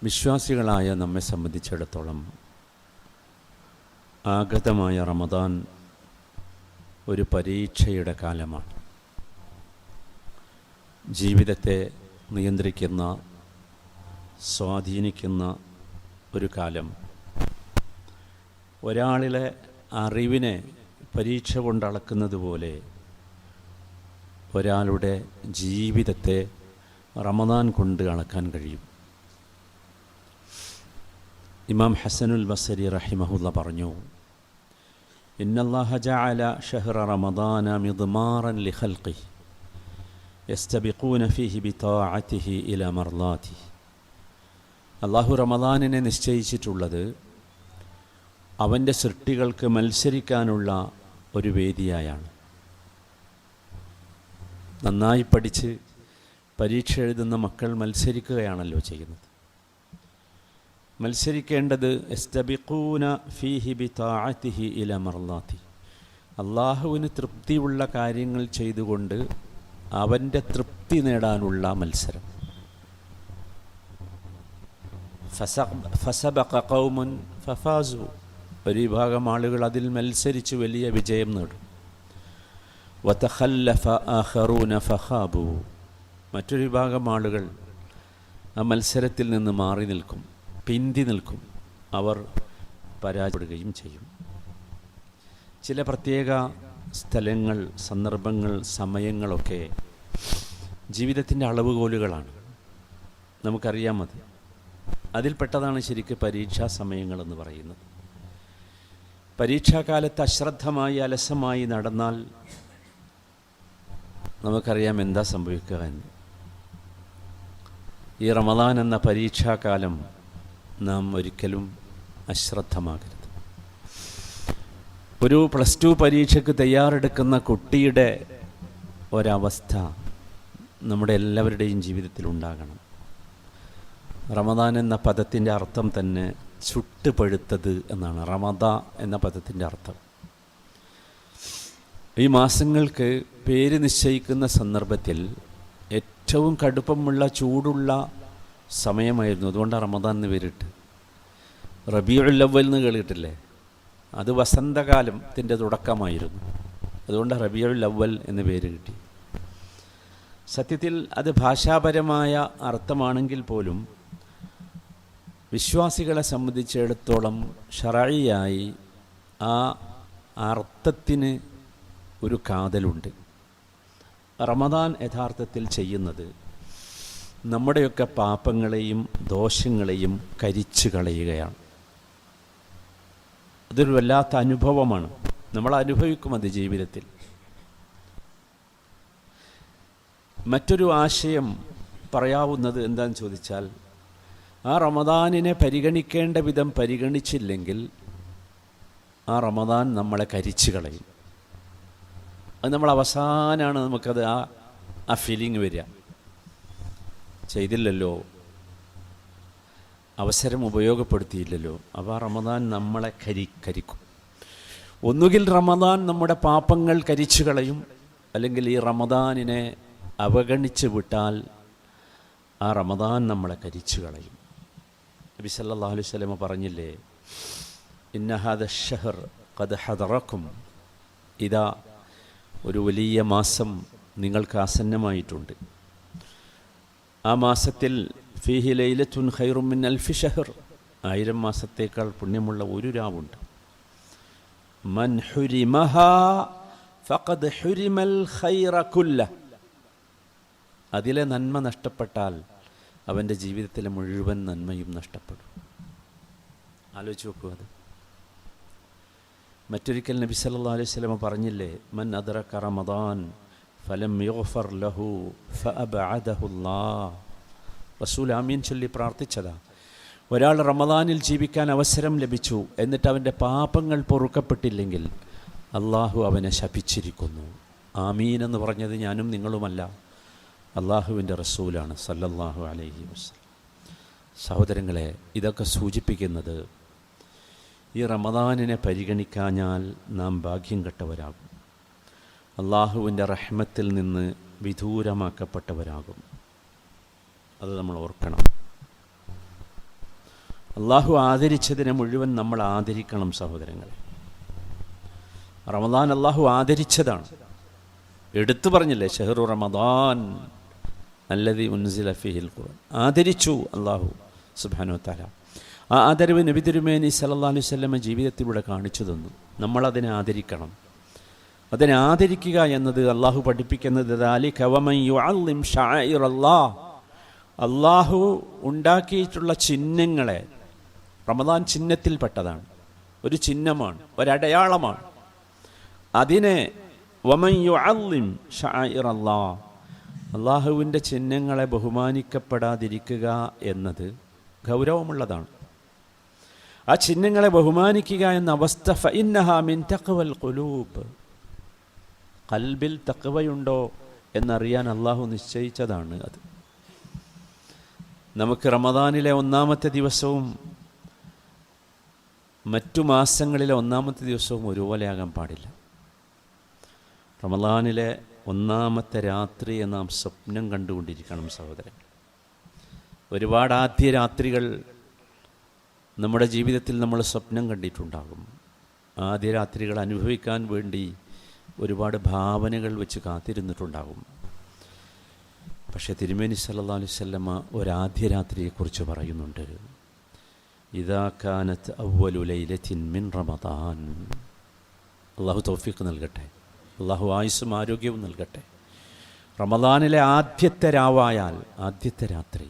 വിശ്വാസികളായ നമ്മെ സംബന്ധിച്ചിടത്തോളം ആഗതമായ റമദാൻ ഒരു പരീക്ഷയുടെ കാലമാണ്. ജീവിതത്തെ നിയന്ത്രിക്കുന്ന, സ്വാധീനിക്കുന്ന ഒരു കാലം. ഒരാളിലെ അറിവിനെ പരീക്ഷ കൊണ്ട് അളക്കുന്നത് പോലെ ഒരാളുടെ ജീവിതത്തെ റമദാൻ കൊണ്ട് അളക്കാൻ കഴിയും. ഇമാം ഹസനുൽ ബസരി റഹിമഹുല്ല പറഞ്ഞു, ഇന്നല്ലാഹ ജഅല ഷഹ്റ റമദാന മിദ്മാറൻ ലിഖൽഖിഹി യസ്തബിഖൂന ഫീഹി ബിതാഅതിഹി ഇലാ മർളാതിഹി. അല്ലാഹു റമദാനിനെ നിശ്ചയിച്ചിട്ടുള്ളത് അവൻ്റെ സൃഷ്ടികൾക്ക് മത്സരിക്കാനുള്ള ഒരു വേദിയായാണ്. നന്നായി പഠിച്ച് പരീക്ഷ എഴുതുന്ന മക്കൾ മത്സരിക്കുകയാണല്ലോ ചെയ്യുന്നത്. മത്സരിക്കേണ്ടത് യസ്തബിഖൂന ഫീഹി ബിതാഅതിഹി ഇലാ മർളാതി, അള്ളാഹുവിന് തൃപ്തിയുള്ള കാര്യങ്ങൾ ചെയ്തുകൊണ്ട് അവൻ്റെ തൃപ്തി നേടാനുള്ള മത്സരം. ഫസബഖ ഖൗമുൻ ഫഫാസു, ഒരു വിഭാഗം ആളുകൾ അതിൽ മത്സരിച്ച് വലിയ വിജയം നേടും. വതഖല്ലഫ ആഖറൂന ഫഖാബു, മറ്റൊരു വിഭാഗം ആളുകൾ ആ മത്സരത്തിൽ നിന്ന് മാറി നിൽക്കും, പിന്തി നിൽക്കും, അവർ പരാജയപ്പെടുകയും ചെയ്യും. ചില പ്രത്യേക സ്ഥലങ്ങൾ, സന്ദർഭങ്ങൾ, സമയങ്ങളൊക്കെ ജീവിതത്തിൻ്റെ അളവുകോലുകളാണ്. നമുക്കറിയാം അത്. അതിൽപ്പെട്ടതാണ് ശരിക്കും പരീക്ഷാ സമയങ്ങളെന്ന് പറയുന്നത്. പരീക്ഷാകാലത്ത് അശ്രദ്ധമായി അലസമായി നടന്നാൽ നമുക്കറിയാം എന്താ സംഭവിക്കുക എന്ന്. ഈ റമദാൻ എന്ന പരീക്ഷാകാലം നാം ഒരിക്കലും അശ്രദ്ധമാകരുത്. ഒരു +2 പരീക്ഷയ്ക്ക് തയ്യാറെടുക്കുന്ന കുട്ടിയുടെ ഒരവസ്ഥ നമ്മുടെ എല്ലാവരുടെയും ജീവിതത്തിൽ ഉണ്ടാകണം. റമദാൻ എന്ന പദത്തിൻ്റെ അർത്ഥം തന്നെ ചുട്ടുപഴുത്തത് എന്നാണ്. റമദ എന്ന പദത്തിൻ്റെ അർത്ഥം. ഈ മാസങ്ങൾക്ക് പേര് നിശ്ചയിക്കുന്ന സന്ദർഭത്തിൽ ഏറ്റവും കടുപ്പമുള്ള ചൂടുള്ള സമയമായിരുന്നു. അതുകൊണ്ട് റമദാൻ എന്ന് പേരിട്ട്. റബീഉൽ അവ്വൽ എന്ന് കേട്ടിട്ടില്ലേ? അത് വസന്തകാലത്തിൻ്റെ തുടക്കമായിരുന്നു. അതുകൊണ്ട് റബീഉൽ അവ്വൽ എന്ന് പേര് കിട്ടി. സത്യത്തിൽ അത് ഭാഷാപരമായ അർത്ഥമാണെങ്കിൽ പോലും വിശ്വാസികളെ സംബന്ധിച്ചിടത്തോളം ശറഈയായി ആ അർത്ഥത്തിന് ഒരു കാതലുണ്ട്. റമദാൻ യഥാർത്ഥത്തിൽ ചെയ്യുന്നത് നമ്മുടെയൊക്കെ പാപങ്ങളെയും ദോഷങ്ങളെയും കരിച്ചു കളയുകയാണ്. അതൊരു വല്ലാത്ത അനുഭവമാണ്. നമ്മൾ അനുഭവിക്കും അത് ജീവിതത്തിൽ. മറ്റൊരു ആശയം പറയാവുന്നത് എന്താണെന്ന് ചോദിച്ചാൽ, ആ റമദാനിനെ പരിഗണിക്കേണ്ട വിധം പരിഗണിച്ചില്ലെങ്കിൽ ആ റമദാൻ നമ്മളെ കരിച്ചു കളയും. അത് നമ്മൾ അവസാനമാണ് നമുക്കത് ആ ഫീലിംഗ് വരിക. ചെയ്തില്ലല്ലോ, അവസരം ഉപയോഗപ്പെടുത്തിയില്ലല്ലോ. അപ്പോൾ ആ റമദാൻ നമ്മളെ കരിക്കും. ഒന്നുകിൽ റമദാൻ നമ്മുടെ പാപങ്ങൾ കരിച്ചു കളയും, അല്ലെങ്കിൽ ഈ റമദാനിനെ അവഗണിച്ച് വിട്ടാൽ ആ റമദാൻ നമ്മളെ കരിച്ചു കളയും. നബി സല്ലല്ലാഹു അലൈഹി വസല്ലം പറഞ്ഞില്ലേ, ഇന്ന ഹാദ ഷഹർ ഖദ് ഹദറക്കും, ഇതാ ഒരു വലിയ മാസം നിങ്ങൾക്ക് ആസന്നമായിട്ടുണ്ട്. ആ മാസത്തിൽ ഫീഹി ലൈലത്തുൻ ഖൈറും മിൻ അൽഫി ഷഹർ, 1000 മാസത്തേക്കാൾ പുണ്യമുള്ള ഒരു രാവുണ്ട്. മൻ ഹുരിമഹാ ഫഖദ് ഹുരിമൽ ഖൈറ കുല്ല, അതിലെ നന്മ നഷ്ടപ്പെട്ടാൽ അവൻ്റെ ജീവിതത്തിലെ മുഴുവൻ നന്മയും നഷ്ടപ്പെടും. ആലോചിച്ച് നോക്കൂ. അത് മറ്റൊരിക്കൽ നബി സല്ലല്ലാഹു അലൈഹി വസല്ലം പറഞ്ഞില്ലേ, മൻ അദ്റക റമദാൻ ഫലം യുഗ്ഫർ ലഹു ഫഅബഅദഹു അല്ലാഹ്. റസൂൽ ആമീൻ ചൊല്ലി പ്രാർത്ഥിച്ചതാ. ഒരാൾ റമദാനിൽ ജീവിക്കാൻ അവസരം ലഭിച്ചു, എന്നിട്ട് അവൻ്റെ പാപങ്ങൾ പൊറുക്കപ്പെട്ടില്ലെങ്കിൽ അള്ളാഹു അവനെ ശപിച്ചിരിക്കുന്നു. ആമീൻ എന്ന് പറഞ്ഞത് ഞാനും നിങ്ങളുമല്ല, അള്ളാഹുവിൻ്റെ റസൂലാണ് സല്ലല്ലാഹു അലൈഹി വസല്ലം. സഹോദരങ്ങളെ, ഇതൊക്കെ സൂചിപ്പിക്കുന്നത് ഈ റമദാനിനെ പരിഗണിക്കാഞ്ഞാൽ നാം ഭാഗ്യം കെട്ടവരാകും, അള്ളാഹുവിൻ്റെ റഹ്മത്തിൽ നിന്ന് വിദൂരമാക്കപ്പെട്ടവരാകും. അത് നമ്മൾ ഓർക്കണം. അള്ളാഹു ആദരിച്ചതിനെ മുഴുവൻ നമ്മൾ ആദരിക്കണം സഹോദരങ്ങളെ. റമദാൻ അള്ളാഹു ആദരിച്ചതാണ്. എടുത്തു പറഞ്ഞില്ലേ, ഷഹ്റു റമദാൻ അല്ലദീ ഉൻസില ഫീഹിൽ ഖുർആൻ. ആദരിച്ചു അള്ളാഹു സുബ്ഹാനഹു വ തആല. ആ ആദരവ് നബി തിരുമേനി സല്ലല്ലാഹു അലൈഹി വസല്ലമ ജീവിതത്തിലൂടെ കാണിച്ചു തന്നു. നമ്മളതിനെ ആദരിക്കണം. അതിനെ ആദരിക്കുക എന്നത് അള്ളാഹു പഠിപ്പിക്കുന്നത് ദാലിക വമൻ യുഅല്ലിം ശഅഇറല്ലാഹ്, അള്ളാഹു ഉണ്ടാക്കിയിട്ടുള്ള ചിഹ്നങ്ങളെ, റമദാൻ ചിഹ്നത്തിൽപ്പെട്ടതാണ്, ഒരു ചിഹ്നമാണ്, ഒരടയാളമാണ്. അതിനെ വമൻ യുഅല്ലിം ശഅഇറല്ലാഹ്, അള്ളാഹുവിൻ്റെ ചിഹ്നങ്ങളെ ബഹുമാനിക്കപ്പെടാതിരിക്കുക എന്നത് ഗൗരവമുള്ളതാണ്. ആ ചിഹ്നങ്ങളെ ബഹുമാനിക്കുക എന്ന അവസ്ഥ ഫഇന്നഹാ മിൻ തഖ്വൽ ഖുലൂബ്, ഖൽബിൽ തഖ്വയുണ്ടോ എന്നറിയാൻ അള്ളാഹു നിശ്ചയിച്ചതാണ് അത്. നമുക്ക് റമദാനിലെ ഒന്നാമത്തെ ദിവസവും മറ്റു മാസങ്ങളിലെ ഒന്നാമത്തെ ദിവസവും ഒരുപോലെയാകാൻ പാടില്ല. റമദാനിലെ ഒന്നാമത്തെ രാത്രിയെ നാം സ്വപ്നം കണ്ടുകൊണ്ടിരിക്കണം സഹോദരൻ. ഒരുപാട് ആദ്യ രാത്രികൾ നമ്മുടെ ജീവിതത്തിൽ നമ്മൾ സ്വപ്നം കണ്ടിട്ടുണ്ടാകും. ആദ്യ രാത്രികൾ അനുഭവിക്കാൻ വേണ്ടി ഒരുപാട് ഭാവനകൾ വെച്ച് കാത്തിരുന്നിട്ടുണ്ടാകും. പക്ഷേ തിരുമേനി സല്ലല്ലാഹു അലൈഹി വസല്ലമ ഒരാദ്യ രാത്രിയെക്കുറിച്ച് പറയുന്നുണ്ട്. ഇദാ കാനത്ത് അവ്വലു ലൈലത്തിൻ മിൻ റമദാൻ. അള്ളാഹു തൗഫീഖ് നൽകട്ടെ, അള്ളാഹു ആയുസ്സും ആരോഗ്യവും നൽകട്ടെ. റമദാനിലെ ആദ്യത്തെ രാവായാൽ, ആദ്യത്തെ രാത്രി,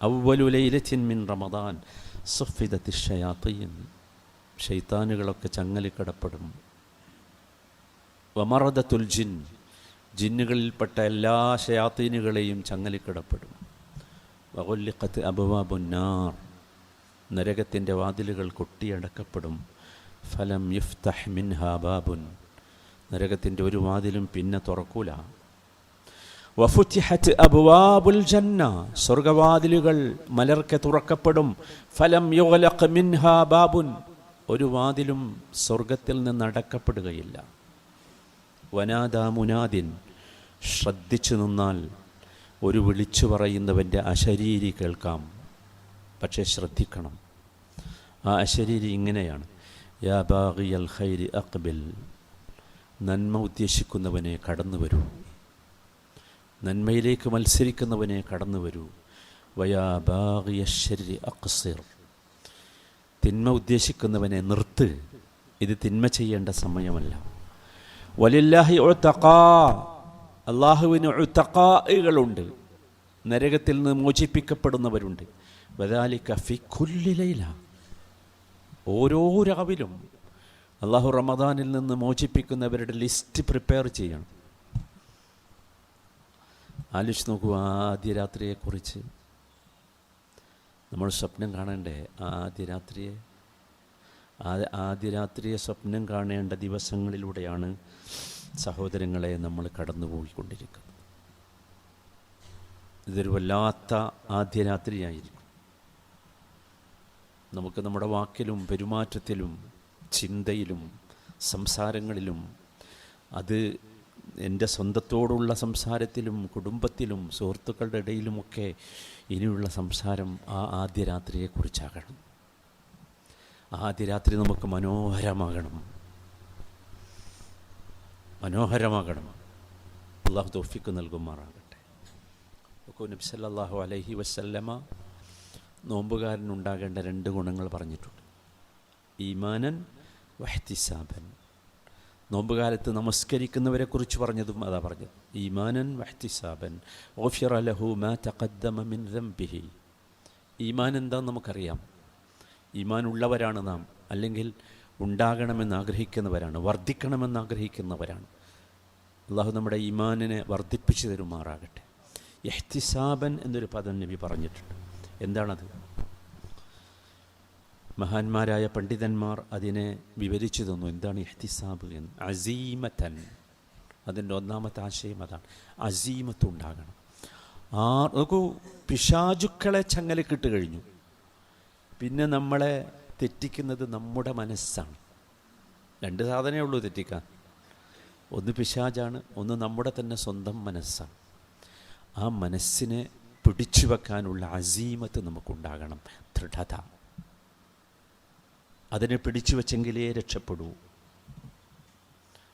അവ്വലു ലൈലത്തിൻ മിൻ റമദാൻ സുഫിദത്തി ശയാത്തീൻ, ശൈത്താനുകളൊക്കെ ചങ്ങലിക്കടപ്പെടും. വമറദത്തുൽ ജിൻ, ജിന്നുകളിൽപ്പെട്ട എല്ലാ ശയാത്തീനുകളെയും ചങ്ങലിക്കടപ്പെടും. വഗുല്ലിഖത്ത് അബ്വാബുന്നാർ, നരകത്തിൻ്റെ വാതിലുകൾ കൊട്ടിയടക്കപ്പെടും. ഫലം യുഫ്തഹ് മിൻഹാ ബാബുൻ, നരകത്തിൻ്റെ ഒരു വാതിലും പിന്നെ തുറക്കൂല. വഫുതിഹത്ത് അബ്വാബുൽ ജന്ന, സ്വർഗവാതിലുകൾ മലർക്കെ തുറക്കപ്പെടും. ഫലം യുഗ്ലഖ് മിൻഹാ ബാബുൻ, ഒരു വാതിലും സ്വർഗത്തിൽ നിന്ന് അടക്കപ്പെടുകയില്ല. വനാദാ മുനാദിൻ, ശ്രദ്ധിച്ചു നിന്നാൽ ഒരു വിളിച്ചു പറയുന്നവൻ്റെ അശരീരി കേൾക്കാം. പക്ഷേ ശ്രദ്ധിക്കണം, ആ അശരീരി ഇങ്ങനെയാണ്: യാ ബാഗിയൽ ഖൈരി അഖ്ബിൽ, നന്മ ഉദ്ദേശിക്കുന്നവനെ കടന്നു വരൂ, നന്മയിലേക്ക് മത്സരിക്കുന്നവനെ കടന്നു വരൂ. വയാ ബാഗിയ ശർരി അഖ്സിർ, തിന്മ ഉദ്ദേശിക്കുന്നവനെ നിർത്ത്, ഇത് തിന്മ ചെയ്യേണ്ട സമയമല്ല. വലില്ലാഹി ഉതഖാ, അള്ളാഹുവിന് ഉതഖാകളുണ്ട്, നരകത്തിൽ നിന്ന് മോചിപ്പിക്കപ്പെടുന്നവരുണ്ട്. വദാലിക ഫി കുല്ലി ലൈല, ഓരോ രാവിലും അള്ളാഹു റമദാനിൽ നിന്ന് മോചിപ്പിക്കുന്നവരുടെ ലിസ്റ്റ് പ്രിപ്പയർ ചെയ്യണം. ആലോചിച്ച് നോക്കൂ, ആദ്യ രാത്രിയെക്കുറിച്ച് നമ്മൾ സ്വപ്നം കാണണ്ടേ? ആദ്യ രാത്രിയെ സ്വപ്നം കാണേണ്ട ദിവസങ്ങളിലൂടെയാണ് സഹോദരങ്ങളെ നമ്മൾ കടന്നുപോയിക്കൊണ്ടിരിക്കുന്നത്. ഇതൊരു വല്ലാത്ത ആദ്യ രാത്രിയായിരിക്കും. നമുക്ക് നമ്മുടെ വാക്കിലും പെരുമാറ്റത്തിലും ചിന്തയിലും സംസാരങ്ങളിലും, അത് എൻ്റെ സ്വന്തത്തോടുള്ള സംസാരത്തിലും കുടുംബത്തിലും സുഹൃത്തുക്കളുടെ ഇടയിലുമൊക്കെ ഇനിയുള്ള സംസാരം ആ ആദ്യ രാത്രിയെക്കുറിച്ചാകണം. ആദ്യ രാത്രി നമുക്ക് മനോഹരമാകണം. അള്ളാഹു തൗഫീഖ് നൽകുമാറാകട്ടെ. നബി സല്ലല്ലാഹു അലൈഹി വസല്ലമ നോമ്പുകാരനുണ്ടാകേണ്ട 2 ഗുണങ്ങൾ പറഞ്ഞിട്ടുണ്ട്: ഈമാനൻ വഹ്തിസാബൻ. നോമ്പുകാലത്ത് നമസ്കരിക്കുന്നവരെക്കുറിച്ച് പറഞ്ഞതും അതാ പറഞ്ഞത്, ഈമാനൻ വഹ്തിസാബൻ ഗുഫിറ ലഹു മാ തഖദ്ദമ മിൻ ദംബിഹി. ഈമാൻ എന്താണെന്ന് നമുക്കറിയാം. ഈമാൻ ഉള്ളവരാണ് നാം, അല്ലെങ്കിൽ ഉണ്ടാകണമെന്ന് ആഗ്രഹിക്കുന്നവരാണ്, വർദ്ധിക്കണമെന്ന് ആഗ്രഹിക്കുന്നവരാണ്. അള്ളാഹു നമ്മുടെ ഈമാനിനെ വർദ്ധിപ്പിച്ചു തരുമാറാകട്ടെ. ഇഹ്തിസാബൻ എന്നൊരു പദം നബി പറഞ്ഞിട്ടുണ്ട്. എന്താണത്? മഹാന്മാരായ പണ്ഡിതന്മാർ അതിനെ വിവരിച്ചു തന്നു. എന്താണ് ഇഹ്തിസാബ് എന്ന്? അസീമത്തൻ, അതിൻ്റെ ഒന്നാമത്തെ ആശയം അതാണ്. അസീമത്തുണ്ടാകണം. നോക്കൂ, പിശാചുക്കളെ ചങ്ങലക്കിട്ട് കഴിഞ്ഞു. പിന്നെ നമ്മളെ തെറ്റിക്കുന്നത് നമ്മുടെ മനസ്സാണ്. 2 സാധനമേ ഉള്ളൂ തെറ്റിക്കാൻ. ഒന്ന് പിശാചാണ്, ഒന്ന് നമ്മുടെ തന്നെ സ്വന്തം മനസ്സാണ്. ആ മനസ്സിനെ പിടിച്ചു വെക്കാനുള്ള അസീമത്ത് നമുക്കുണ്ടാകണം, ദൃഢത. അതിനെ പിടിച്ചു വെച്ചെങ്കിലേ രക്ഷപ്പെടൂ.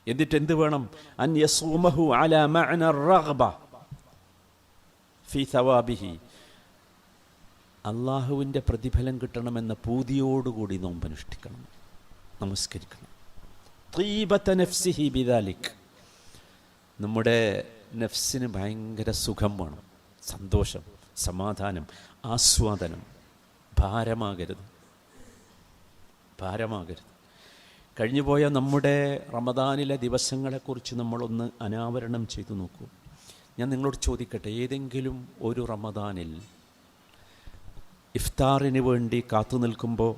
എന്നിട്ട് എന്ത് വേണം? അൻ യസൂമഹു അലാ മഅന റഗ്ബ ഫീ സവാബിഹി, അള്ളാഹുവിൻ്റെ പ്രതിഫലം കിട്ടണമെന്ന പൂതിയോടുകൂടി നോമ്പനുഷ്ഠിക്കണം, നമസ്കരിക്കണം. തീബത നഫ്സിഹി ബിദാലിക്, നമ്മുടെ നഫ്സിന് ഭയങ്കര സുഖം വേണം, സന്തോഷം, സമാധാനം, ആസ്വാദനം. ഭാരമാകരുത്. കഴിഞ്ഞുപോയ നമ്മുടെ റമദാനിലെ ദിവസങ്ങളെക്കുറിച്ച് നമ്മളൊന്ന് അനാവരണം ചെയ്തു നോക്കൂ. ഞാൻ നിങ്ങളോട് ചോദിക്കട്ടെ, ഏതെങ്കിലും ഒരു റമദാനിൽ ഇഫ്താറിന് വേണ്ടി കാത്തു നിൽക്കുമ്പോൾ,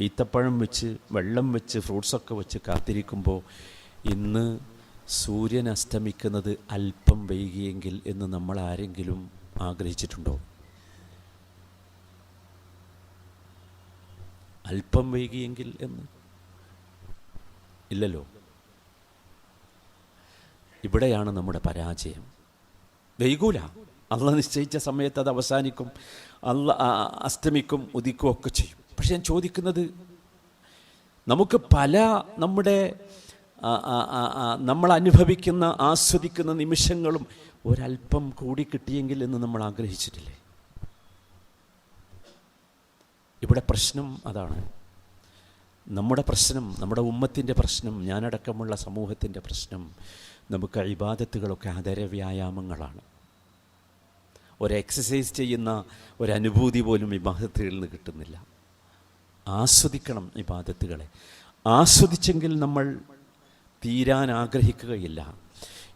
ഈത്തപ്പഴം വെച്ച്, വെള്ളം വെച്ച്, ഫ്രൂട്ട്സൊക്കെ വെച്ച് കാത്തിരിക്കുമ്പോൾ, ഇന്ന് സൂര്യൻ അസ്തമിക്കുന്നത് അല്പം വൈകിയെങ്കിൽ എന്ന് നമ്മൾ ആരെങ്കിലും ആഗ്രഹിച്ചിട്ടുണ്ടോ? അല്പം വൈകിയെങ്കിൽ എന്ന് ഇല്ലല്ലോ. ഇവിടെയാണ് നമ്മുടെ പരാജയം. വൈകൂല. അള്ളാഹ് നിശ്ചയിച്ച സമയത്ത് അത് അവസാനിക്കും, അസ്തമിക്കും, ഉദിക്കും ഒക്കെ ചെയ്യും. പക്ഷെ ഞാൻ ചോദിക്കുന്നത്, നമുക്ക് പല നമ്മൾ അനുഭവിക്കുന്ന, ആസ്വദിക്കുന്ന നിമിഷങ്ങളും ഒരല്പം കൂടി കിട്ടിയെങ്കിൽ എന്ന് നമ്മൾ ആഗ്രഹിച്ചിട്ടില്ലേ? ഇവിടെ പ്രശ്നം അതാണ്. നമ്മുടെ പ്രശ്നം, നമ്മുടെ ഉമ്മത്തിൻ്റെ പ്രശ്നം, ഞാനടക്കമുള്ള സമൂഹത്തിൻ്റെ പ്രശ്നം, നമുക്ക് ഇബാദത്തുകളൊക്കെ ആദരവ്യായാമങ്ങളാണ്. ഒരു എക്സസൈസ് ചെയ്യുന്ന ഒരനുഭൂതി പോലും ഇബാദത്തുകളിൽ നിന്ന് കിട്ടുന്നില്ല. ആസ്വദിക്കണം ഇബാദത്തുകളെ. ആസ്വദിച്ചെങ്കിൽ നമ്മൾ തീരാൻ ആഗ്രഹിക്കുകയില്ല.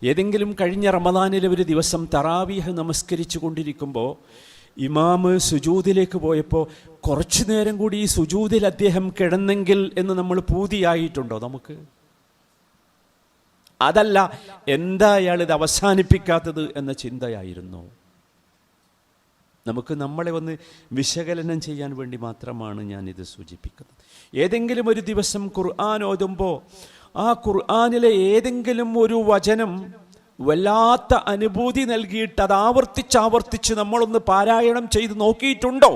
ഏതെങ്കിലും കഴിഞ്ഞ റമദാനിലെ ഒരു ദിവസം തറാവീഹ് നമസ്കരിച്ചു കൊണ്ടിരിക്കുമ്പോൾ ഇമാമ് സുജൂദിലേക്ക് പോയപ്പോൾ കുറച്ചു നേരം കൂടി ഈ സുജൂദിൽ അദ്ദേഹം കിടന്നെങ്കിൽ എന്ന് നമ്മൾ പൂതിയായിട്ടുണ്ടോ നമുക്ക്? അതല്ല, എന്താ അയാൾ ഇത് അവസാനിപ്പിക്കാത്തത് എന്ന ചിന്തയായിരുന്നു നമുക്ക്. നമ്മളെ ഒന്ന് വിശകലനം ചെയ്യാൻ വേണ്ടി മാത്രമാണ് ഞാനിത് സൂചിപ്പിക്കുന്നത്. ഏതെങ്കിലും ഒരു ദിവസം ഖുർആൻ ഓതുമ്പോൾ ആ ഖുർആനിലെ ഏതെങ്കിലും ഒരു വചനം വല്ലാത്ത അനുഭൂതി നൽകിയിട്ട് അത് ആവർത്തിച്ച് നമ്മളൊന്ന് പാരായണം ചെയ്ത് നോക്കിയിട്ടുണ്ടോ?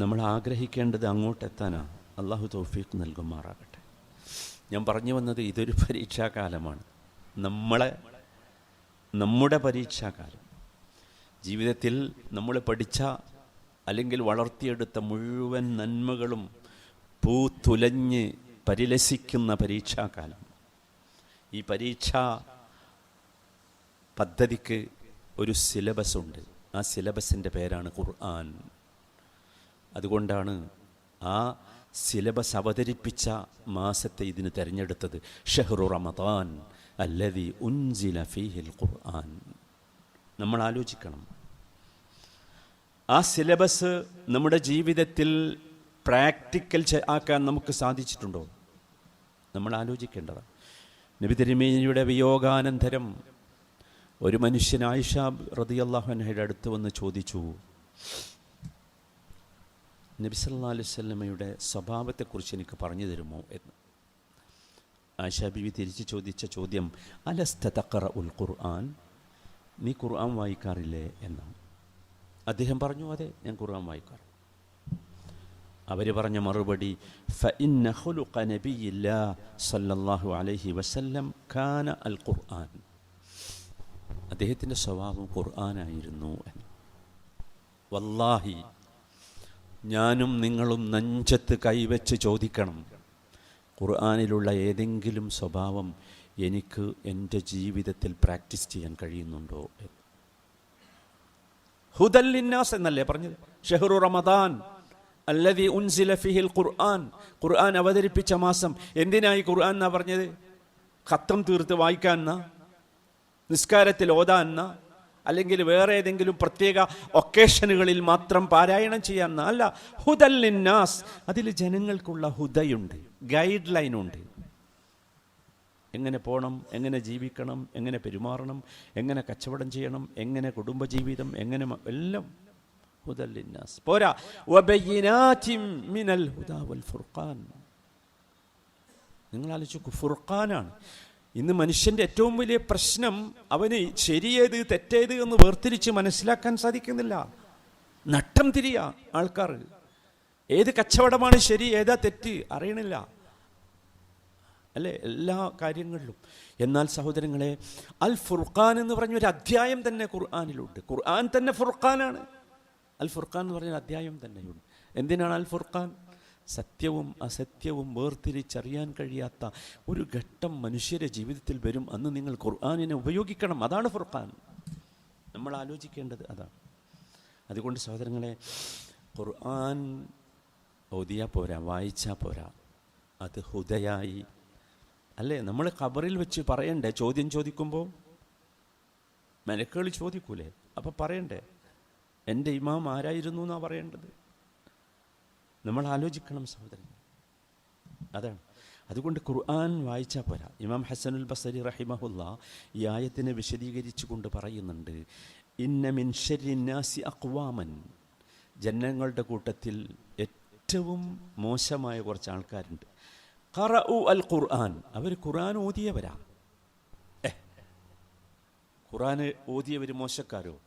നമ്മൾ ആഗ്രഹിക്കേണ്ടത് അങ്ങോട്ടെത്താനാണ്. അള്ളാഹു തൗഫീഖ് നൽകുമാറാകട്ടെ. ഞാൻ പറഞ്ഞു വന്നത്, ഇതൊരു പരീക്ഷാകാലമാണ്. നമ്മുടെ പരീക്ഷാകാലം. ജീവിതത്തിൽ നമ്മൾ പഠിച്ച അല്ലെങ്കിൽ വളർത്തിയെടുത്ത മുഴുവൻ നന്മകളും പൂത്തുലഞ്ഞ് പരിലസിക്കുന്ന പരീക്ഷാകാലം. ഈ പരീക്ഷാ പദ്ധതിക്ക് ഒരു സിലബസ് ഉണ്ട്. ആ സിലബസിൻ്റെ പേരാണ് ഖുർആൻ. അതുകൊണ്ടാണ് ആ സിലബസ് അവതരിപ്പിച്ച മാസത്തെ ഇതിന് തിരഞ്ഞെടുത്തത്. ഷഹ്റു റമദാൻ അല്ലദീ ഉൻസില ഫീഹിൽ ഖുർആൻ. നമ്മൾ ആലോചിക്കണം, ആ സിലബസ് നമ്മുടെ ജീവിതത്തിൽ പ്രാക്ടിക്കൽ ആക്കാൻ നമുക്ക് സാധിച്ചിട്ടുണ്ടോ? നമ്മൾ ആലോചിക്കേണ്ടതാണ്. നബി തിരുമേനിയുടെ വിയോഗാനന്തരം ഒരു മനുഷ്യൻ ആയിഷ റളിയല്ലാഹു അൻഹയുടെ അടുത്ത് വന്ന് ചോദിച്ചു, നബി സല്ലല്ലാഹു അലൈഹി വസല്ലമയുടെ സ്വഭാവത്തെക്കുറിച്ച് എനിക്ക് പറഞ്ഞു തരുമോ എന്ന്. ആയിഷ ബീവി തിരിച്ച് ചോദിച്ച ചോദ്യം, അലസ്ത തഖറഉൽ ഖുർആൻ, നീ ഖുർആൻ വായിക്കാറില്ലേ എന്നാണ്. അദ്ദേഹം പറഞ്ഞു, അതെ, ഞാൻ ഖുർആൻ വായിക്കാറ്. അവർ പറഞ്ഞ മറുപടി, ഫഇന്ന ഖുലുഖ നബിയില്ലാഹി സ്വല്ലല്ലാഹു അലൈഹി വസല്ലം കാന അൽ ഖുർആൻ, അദ്ദേഹത്തിൻ്റെ സ്വഭാവം ഖുർആനായിരുന്നു എന്ന്. വല്ലാഹി, ഞാനും നിങ്ങളും നെഞ്ചത്ത് കൈവച്ച് ചോദിക്കണം, ഖുർആനിലുള്ള ഏതെങ്കിലും സ്വഭാവം എനിക്ക് എൻ്റെ ജീവിതത്തിൽ പ്രാക്ടീസ് ചെയ്യാൻ കഴിയുന്നുണ്ടോ എന്ന്. ഹുദൽ ലിന്നാസ് എന്നല്ലേ പറഞ്ഞത്? ഷഹ്റു റമദാൻ അല്ലദീ ഉൻസില ഫീഹിൽ ഖുർആൻ, ഖുർആൻ അവതരിപ്പിച്ച മാസം. എന്തിനായി ഖുർആൻ എന്നാ പറഞ്ഞത്? ഖത്തം തീർത്ത് വായിക്കാൻ എന്നാ? നിസ്കാരത്തിൽ ഓതാൻ എന്നാ? അല്ലെങ്കിൽ വേറെ ഏതെങ്കിലും പ്രത്യേക ഒക്കേഷനുകളിൽ മാത്രം പാരായണം ചെയ്യാൻ? അല്ല, ഹുദൽ ലിന്നാസ്. അതിൽ ജനങ്ങൾക്കുള്ള ഹുദയുണ്ട്, ഗൈഡ് ലൈനുണ്ട്. എങ്ങനെ പോകണം, എങ്ങനെ ജീവിക്കണം, എങ്ങനെ പെരുമാറണം, എങ്ങനെ കച്ചവടം ചെയ്യണം, എങ്ങനെ കുടുംബജീവിതം, എങ്ങനെ എല്ലാം ഹുദൽ ലിന്നാസ്. പോരാ, വബയ്യിനാതിൻ മിനൽ ഹുദാ വൽ ഫുർഖാൻ. നിങ്ങൾ ആലോചിക്കൂ, ഫുർഖാനാണ്. ഇന്ന് മനുഷ്യൻ്റെ ഏറ്റവും വലിയ പ്രശ്നം അവന് ശരിയേത് തെറ്റേത് എന്ന് വേർതിരിച്ച് മനസ്സിലാക്കാൻ സാധിക്കുന്നില്ല. നട്ടം തിരിയാ ആൾക്കാർ. ഏത് കച്ചവടമാണ് ശരി, ഏതാ തെറ്റ് അറിയണില്ല, അല്ലേ, എല്ലാ കാര്യങ്ങളിലും. എന്നാൽ സഹോദരങ്ങളെ, അൽ ഫുർഖാൻ എന്ന് പറഞ്ഞൊരു അധ്യായം തന്നെ ഖുർആനിലുണ്ട്. ഖുർആൻ തന്നെ ഫുർഖാനാണ്. അൽ ഫുർഖാൻ എന്ന് പറഞ്ഞൊരു അധ്യായം തന്നെയുണ്ട്. എന്തിനാണ് അൽ ഫുർഖാൻ? സത്യവും അസത്യവും വേർതിരിച്ചറിയാൻ കഴിയാത്ത ഒരു ഘട്ടം മനുഷ്യരുടെ ജീവിതത്തിൽ വരും. അന്ന് നിങ്ങൾ ഖുർആനിനെ ഉപയോഗിക്കണം. അതാണ് ഫുർഖാൻ. നമ്മൾ ആലോചിക്കേണ്ടത് അതാണ്. അതുകൊണ്ട് സഹോദരങ്ങളെ, ഖുർആൻ ഓതിയാൽ പോരാ, വായിച്ചാൽ പോരാ, അത് ഹുദയായി, അല്ലേ, നമ്മൾ ഖബറിൽ വെച്ച് പറയണ്ടേ? ചോദ്യം ചോദിക്കുമ്പോൾ മലക്കുകൾ ചോദിക്കൂലേ? അപ്പം പറയണ്ടേ എൻ്റെ ഇമാം ആരായിരുന്നു എന്നാണ് പറയേണ്ടത്? നമ്മൾ ആലോചിക്കണം സഹോദരൻ. അതാണ്. അതുകൊണ്ട് ഖുർആൻ വായിച്ചാൽ പോരാ. ഇമാം ഹസനുൽ ബസരി റഹിമഹുല്ല ഈ ആയത്തിനെ വിശദീകരിച്ചു കൊണ്ട് പറയുന്നുണ്ട്, ഇന്ന മിൻ ശർരി നാസി അഖ്വാമൻ, ജനങ്ങളുടെ കൂട്ടത്തിൽ ഏറ്റവും മോശമായ കുറച്ച് ആൾക്കാരുണ്ട്. ഖറഉ അൽ ഖുർആൻ, അവർ ഖുർആൻ ഓതിയവരാ. ഖുർആൻ ഓതിയവർ മോശക്കാരോ?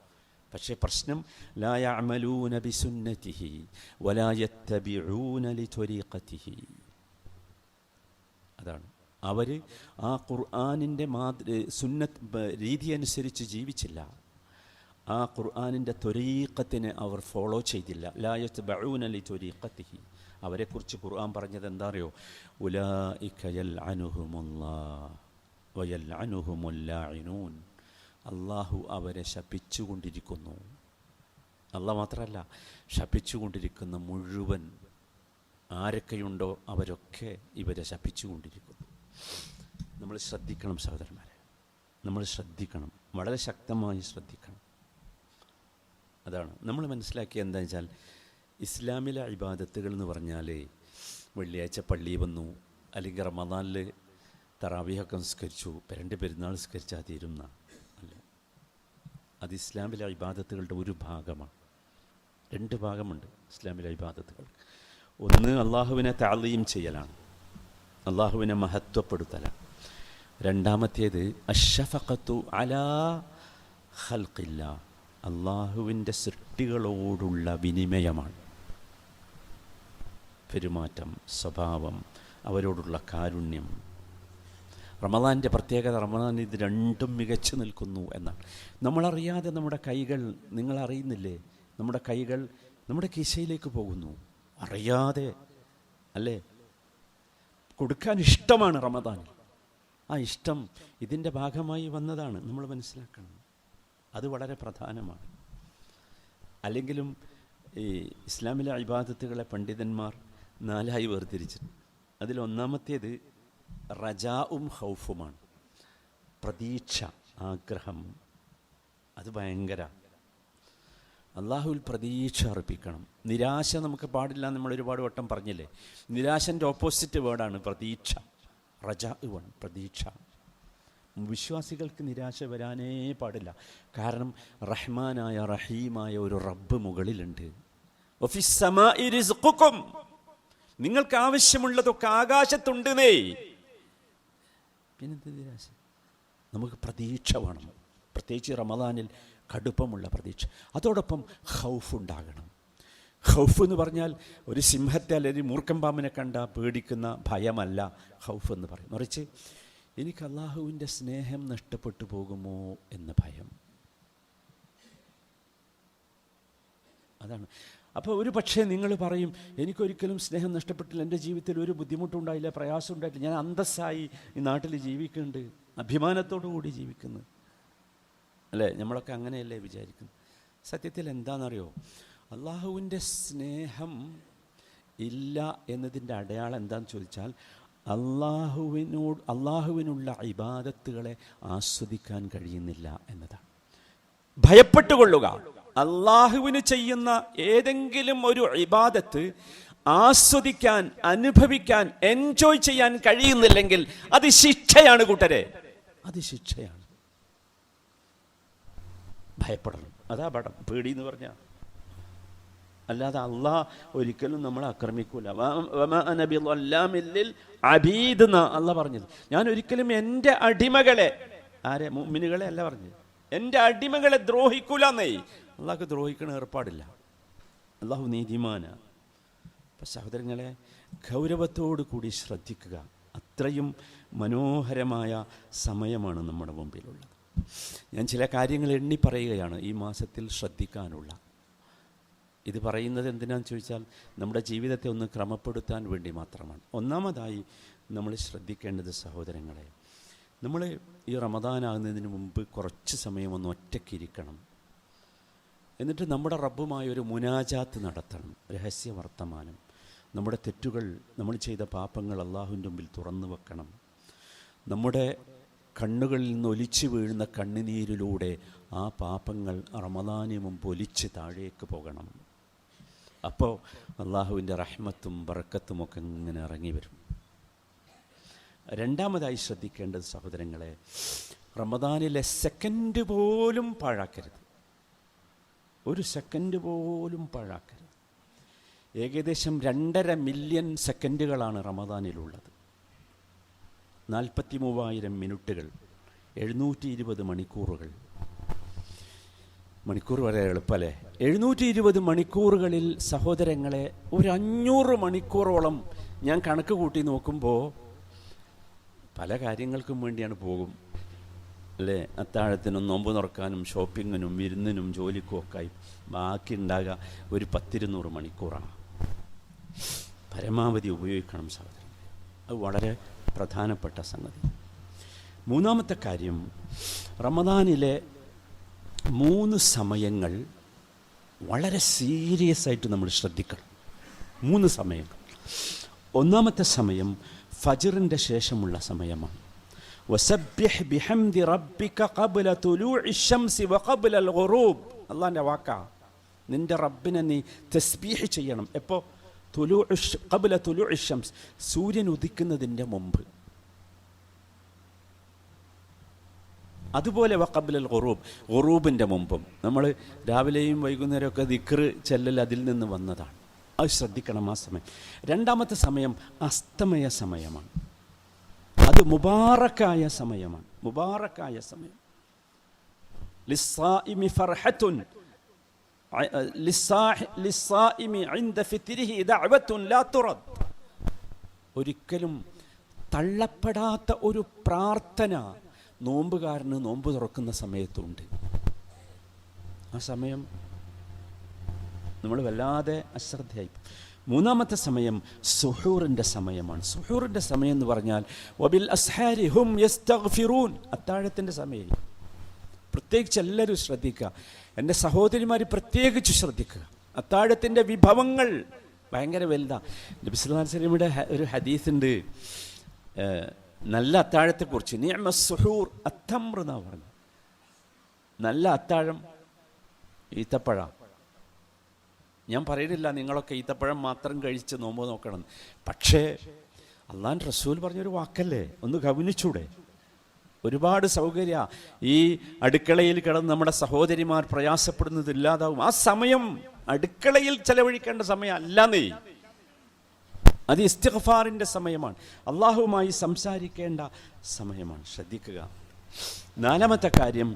പക്ഷേ പ്രശ്നം, ലാ യഅമലൂന ബിസുന്നതിഹി വലാ യത്തബിഊന ലിത്വരീഖതിഹി. അതാണ്. അവർ ആ ഖുർആനിൻ്റെ സുന്നത്ത് രീതി അനുസരിച്ച് ജീവിച്ചില്ല. ആ ഖുർആനിൻ്റെ ത്വരീഖത്തിനെ അവർ ഫോളോ ചെയ്തില്ല. ലാ യത്തബഊന ലിത്വരീഖതിഹി. അവരെക്കുറിച്ച് ഖുർആൻ പറഞ്ഞത് എന്താ അറിയോ? ഉലൈക യൽഅനുഹുമുല്ലാഹ് വയൽഅനുഹുമുൽ ലാഇനൂൻ. അള്ളാഹു അവരെ ശപിച്ചുകൊണ്ടിരിക്കുന്നു. അള്ളാഹ് മാത്രമല്ല, ശപിച്ചുകൊണ്ടിരിക്കുന്ന മുഴുവൻ ആരൊക്കെയുണ്ടോ അവരൊക്കെ ഇവരെ ശപിച്ചുകൊണ്ടിരിക്കുന്നു. നമ്മൾ ശ്രദ്ധിക്കണം സഹോദരന്മാരെ, നമ്മൾ ശ്രദ്ധിക്കണം, വളരെ ശക്തമായി ശ്രദ്ധിക്കണം. അതാണ് നമ്മൾ മനസ്സിലാക്കിയത്. എന്താ വെച്ചാൽ, ഇസ്ലാമിലെ ഇബാദത്തുകൾ എന്ന് പറഞ്ഞാൽ വെള്ളിയാഴ്ച പള്ളിയിൽ വന്നു, അല്ലെങ്കിൽ റമദാനിൽ തറാവീഹൊക്കെ നിസ്കരിച്ചു, രണ്ട് പെരുന്നാൾ നിസ്കരിച്ചാൽ തീരുന്ന അല്ല. അത് ഇസ്ലാമിലെ ഇബാദത്തുകളുടെ ഒരു ഭാഗമാണ്. രണ്ട് ഭാഗമുണ്ട് ഇസ്ലാമിലെ ഇബാദത്തുകൾ. ഒന്ന് അള്ളാഹുവിനെ തഅലീം ചെയ്യലാണ്, അള്ളാഹുവിനെ മഹത്വപ്പെടുത്തലാണ്. രണ്ടാമത്തേത് അഷ്ഫഖത്തു അലാ ഖൽഖില്ലാ, അള്ളാഹുവിൻ്റെ സൃഷ്ടികളോടുള്ള വിനിമയമാണ്. പെരുമാറ്റം, സ്വഭാവം, അവരോടുള്ള കാരുണ്യം. റമദാൻ്റെ പ്രത്യേകത, റമദാൻ ഇത് രണ്ടും മികച്ചു നിൽക്കുന്നു എന്നാണ്. നമ്മളറിയാതെ നമ്മുടെ കൈകൾ, നിങ്ങളറിയുന്നില്ലേ, നമ്മുടെ കൈകൾ നമ്മുടെ കീശയിലേക്ക് പോകുന്നു അറിയാതെ, അല്ലേ? കൊടുക്കാൻ ഇഷ്ടമാണ് റമദാനിൽ. ആ ഇഷ്ടം ഇതിൻ്റെ ഭാഗമായി വന്നതാണ്, നമ്മൾ മനസ്സിലാക്കണം. അത് വളരെ പ്രധാനമാണ്. അല്ലെങ്കിലും ഈ ഇസ്ലാമിലെ ഇബാദത്തുകളെ പണ്ഡിതന്മാർ നാലായി വേർതിരിച്ചിട്ടുണ്ട്. അതിലൊന്നാമത്തേത് റജാഉം ഖൗഫുമാണ്. പ്രതീക്ഷ, ആഗ്രഹം, അത് ഭയങ്കര. അള്ളാഹുവിൽ പ്രതീക്ഷ അർപ്പിക്കണം. നിരാശ നമുക്ക് പാടില്ല. നമ്മൾ ഒരുപാട് വട്ടം പറഞ്ഞില്ലേ, നിരാശൻ്റെ ഓപ്പോസിറ്റ് വേർഡാണ് പ്രതീക്ഷ. റജാഉവാണ് പ്രതീക്ഷ. വിശ്വാസികൾക്ക് നിരാശ വരാനേ പാടില്ല. കാരണം റഹ്മാനായ റഹീമായ ഒരു റബ്ബ് മുകളിലുണ്ട്. വഫിസ്സമാഇ റിസ്ഖുകും, നിങ്ങൾക്ക് ആവശ്യമുള്ളതൊക്കെ ആകാശത്തുണ്ടെന്നേ. പിന്നെന്ത് നിരാശ? നമുക്ക് പ്രതീക്ഷ വേണം, പ്രത്യേകിച്ച് റമദാനിൽ കടുപ്പമുള്ള പ്രതീക്ഷ. അതോടൊപ്പം ഖൗഫ് ഉണ്ടാകണം. ഖൗഫ് എന്ന് പറഞ്ഞാൽ ഒരു സിംഹത്തെ അല്ലെങ്കിൽ മൂർഖൻ പാമ്പിനെ കണ്ട പേടിക്കുന്ന ഭയമല്ല ഖൗഫ് എന്ന് പറയും. മറിച്ച് എനിക്ക് അള്ളാഹുവിൻ്റെ സ്നേഹം നഷ്ടപ്പെട്ടു പോകുമോ എന്ന ഭയം. അതാണ്. അപ്പോൾ ഒരു പക്ഷേ നിങ്ങൾ പറയും, എനിക്കൊരിക്കലും സ്നേഹം നഷ്ടപ്പെട്ടില്ല, എൻ്റെ ജീവിതത്തിൽ ഒരു ബുദ്ധിമുട്ടുണ്ടായില്ല, പ്രയാസം ഉണ്ടായിട്ടില്ല, ഞാൻ അന്തസ്സായി ഈ നാട്ടിൽ ജീവിക്കുന്നുണ്ട്, അഭിമാനത്തോടു കൂടി ജീവിക്കുന്നു, അല്ലേ? നമ്മളൊക്കെ അങ്ങനെയല്ലേ വിചാരിക്കുന്നത്. സത്യത്തിൽ എന്താണെന്നറിയോ, അള്ളാഹുവിൻ്റെ സ്നേഹം ഇല്ല എന്നതിൻ്റെ അടയാളം എന്താണെന്ന് ചോദിച്ചാൽ, അള്ളാഹുവിനുള്ള ഇബാദത്തുകളെ ആസ്വദിക്കാൻ കഴിയുന്നില്ല എന്നതാണ്. ഭയപ്പെട്ടുകൊള്ളുക. അള്ളാഹുവിന് ചെയ്യുന്ന ഏതെങ്കിലും ഒരു ഇബാദത്ത് ആസ്വദിക്കാൻ, അനുഭവിക്കാൻ, എൻജോയ് ചെയ്യാൻ കഴിയുന്നില്ലെങ്കിൽ അത് ശിക്ഷയാണ് കൂട്ടരെ, അത് ശിക്ഷയാണ്. ഭയപ്പെടണം. അതാ പടം പേടി എന്ന് പറഞ്ഞാൽ. അല്ലാതെ അള്ളാഹ് ഒരിക്കലും നമ്മളെ ആക്രമിക്കൂല. വമാ അന ബിളല്ലാമിൽ ലിൽ അബീദ് എന്നാ അള്ളാഹ് പറഞ്ഞത്. ഞാൻ ഒരിക്കലും എൻ്റെ അടിമകളെ, ആരെ, മുഅ്മിനുകളെ അല്ല പറഞ്ഞത്, എൻ്റെ അടിമകളെ ദ്രോഹിക്കൂലെന്നേ. അള്ളാഹ്ക്ക് ദ്രോഹിക്കണ ഏർപ്പാടില്ല. അള്ളാഹു നീതിമാനാണ്. അപ്പം സഹോദരങ്ങളെ, ഗൗരവത്തോടു കൂടി ശ്രദ്ധിക്കുക. അത്രയും മനോഹരമായ സമയമാണ് നമ്മുടെ മുമ്പിലുള്ളത്. ഞാൻ ചില കാര്യങ്ങൾ എണ്ണി പറയുകയാണ് ഈ മാസത്തിൽ ശ്രദ്ധിക്കാനുള്ള. ഇത് പറയുന്നത് എന്തിനാണെന്ന് ചോദിച്ചാൽ നമ്മുടെ ജീവിതത്തെ ഒന്ന് ക്രമപ്പെടുത്താൻ വേണ്ടി മാത്രമാണ്. ഒന്നാമതായി നമ്മൾ ശ്രദ്ധിക്കേണ്ടത് സഹോദരങ്ങളെ, നമ്മൾ ഈ റമദാനാകുന്നതിന് മുമ്പ് കുറച്ച് സമയം ഒന്ന് ഒറ്റയ്ക്കിരിക്കണം. എന്നിട്ട് നമ്മുടെ റബ്ബുമായ ഒരു മുനാജാത്ത് നടത്തണം, രഹസ്യ വർത്തമാനം. നമ്മുടെ തെറ്റുകൾ, നമ്മൾ ചെയ്ത പാപങ്ങൾ അള്ളാഹുവിൻ്റെ മുമ്പിൽ തുറന്നു വെക്കണം. നമ്മുടെ കണ്ണുകളിൽ നിന്ന് ഒലിച്ചു വീഴുന്ന കണ്ണുനീരിലൂടെ ആ പാപങ്ങൾ റമദാനിന് മുമ്പ് ഒലിച്ച് താഴേക്ക് പോകണം. അപ്പോൾ അള്ളാഹുവിൻ്റെ റഹ്മത്തും ബറക്കത്തുമൊക്കെ ഇങ്ങനെ ഇറങ്ങി വരും. രണ്ടാമതായി ശ്രദ്ധിക്കേണ്ടത് സഹോദരങ്ങളെ, റമദാനിലെ സെക്കൻഡ് പോലും പാഴാക്കരുത്. ഒരു സെക്കൻഡ് പോലും പാഴാക്കരുത്. ഏകദേശം 2.5 മില്യൺ സെക്കൻഡുകളാണ് റമദാനിലുള്ളത്. 43,000 മിനിറ്റുകൾ, 720 മണിക്കൂറുകൾ. മണിക്കൂർ വരെ എളുപ്പമല്ലേ? 720 മണിക്കൂറുകളിൽ സഹോദരങ്ങളെ ഒരു 500 മണിക്കൂറോളം ഞാൻ കണക്ക് കൂട്ടി നോക്കുമ്പോൾ പല കാര്യങ്ങൾക്കും വേണ്ടിയാണ് പോകും അല്ലേ? അത്താഴത്തിനും നോമ്പ് തുറക്കാനും ഷോപ്പിങ്ങിനും വിരുന്നിനും ജോലിക്കും ഒക്കെ ആയി ബാക്കി ഉണ്ടാകുക ഒരു 10-200 മണിക്കൂറാണ്. പരമാവധി ഉപയോഗിക്കണം സഹോദരൻ. അത് വളരെ പ്രധാനപ്പെട്ട സംഗതി. മൂന്നാമത്തെ കാര്യം, റമദാനിലെ 3 സമയങ്ങൾ വളരെ സീരിയസ് ആയിട്ട് നമ്മൾ ശ്രദ്ധിക്കണം. 3 സമയങ്ങൾ. ഒന്നാമത്തെ സമയം ഫജ്റിൻ്റെ ശേഷമുള്ള സമയമാണ്. വസബ്ബിഹ് ബിഹംദി റബ്ബിക ഖബ്ല തുലൂഇ ശംസി വഖബ്ല അൽ ഗുറൂബ്. അല്ലാഹുവിൻ്റെ വാക്കാ, നിൻ്റെ റബ്ബിനെ നീ തസ്ബീഹ് ചെയ്യണം. എപ്പോൾ? ഖബ്ല തുലൂഇ ശംസ്, സൂര്യൻ ഉദിക്കുന്നതിൻ്റെ മുമ്പ്. അതുപോലെ വഖബ്ല അൽ ഗുറൂബ്, ഗുറൂബിൻ്റെ മുമ്പും. നമ്മൾ രാവിലെയും വൈകുന്നേരമൊക്കെ ദിക്ർ ചെല്ലൽ അതിൽ നിന്ന് വന്നതാണ്. അത് ശ്രദ്ധിക്കണം ആ സമയം. രണ്ടാമത്തെ സമയം അസ്തമയ സമയമാണ്. അത് മുബാറക്കായ സമയമാണ്. മുബാറക്കായ സമയം. ലിസ്സായിമി ഫർഹത്തുൻ ലിസ്സായിമി ഇൻദ ഫിത്രിഹി ദഅവത്തുൻ ലാ തുറദ്. ഒരിക്കലും തള്ളപ്പെടാത്ത ഒരു പ്രാർത്ഥന നോമ്പുകാരന് നോമ്പ് തുറക്കുന്ന സമയത്തുണ്ട്. ആ സമയം നമ്മൾ വല്ലാതെ അശ്രദ്ധയായി. മൂന്നാമത്തെ സമയം സുഹൂറിൻ്റെ സമയമാണ്. സുഹൂറിൻ്റെ സമയം എന്ന് പറഞ്ഞാൽ വബിൽ അസ്ഹാരി ഹും യസ്തഗ്ഫിറൂൻ, അത്താഴത്തിൻ്റെ സമയം. പ്രത്യേകിച്ച് എല്ലാവരും ശ്രദ്ധിക്കുക, എൻ്റെ സഹോദരിമാർ പ്രത്യേകിച്ച് ശ്രദ്ധിക്കുക. അത്താഴത്തിൻ്റെ വിഭവങ്ങൾ ഭയങ്കര വലുതാണ്. നബി സല്ലല്ലാഹു അലൈഹി വസല്ലമയുടെ ഒരു ഹദീസുണ്ട് നല്ല അത്താഴത്തെക്കുറിച്ച്. നിഅമ സുഹൂർ അത്തംർ എന്നാ പറഞ്ഞു. നല്ല അത്താഴം ഈത്തപ്പഴം. ഞാൻ പറയുന്നില്ല നിങ്ങളൊക്കെ ഈത്തപ്പഴം മാത്രം കഴിച്ച് നോമ്പ് നോക്കണം. പക്ഷേ അള്ളാഹുവിൻ്റെ റസൂൽ പറഞ്ഞൊരു വാക്കല്ലേ, ഒന്ന് ഗൗനിച്ചൂടെ? ഒരുപാട് സൗകര്യ ഈ അടുക്കളയിൽ കിടന്ന് നമ്മുടെ സഹോദരിമാർ പ്രയാസപ്പെടുന്നത് ഇല്ലാതാവും. ആ സമയം അടുക്കളയിൽ ചെലവഴിക്കേണ്ട സമയം അല്ലാന്നേ. അത് ഇസ്തിഗ്ഫാറിൻ്റെ സമയമാണ്, അള്ളാഹുവുമായി സംസാരിക്കേണ്ട സമയമാണ്. ശ്രദ്ധിക്കുക. നാലാമത്തെ കാര്യം,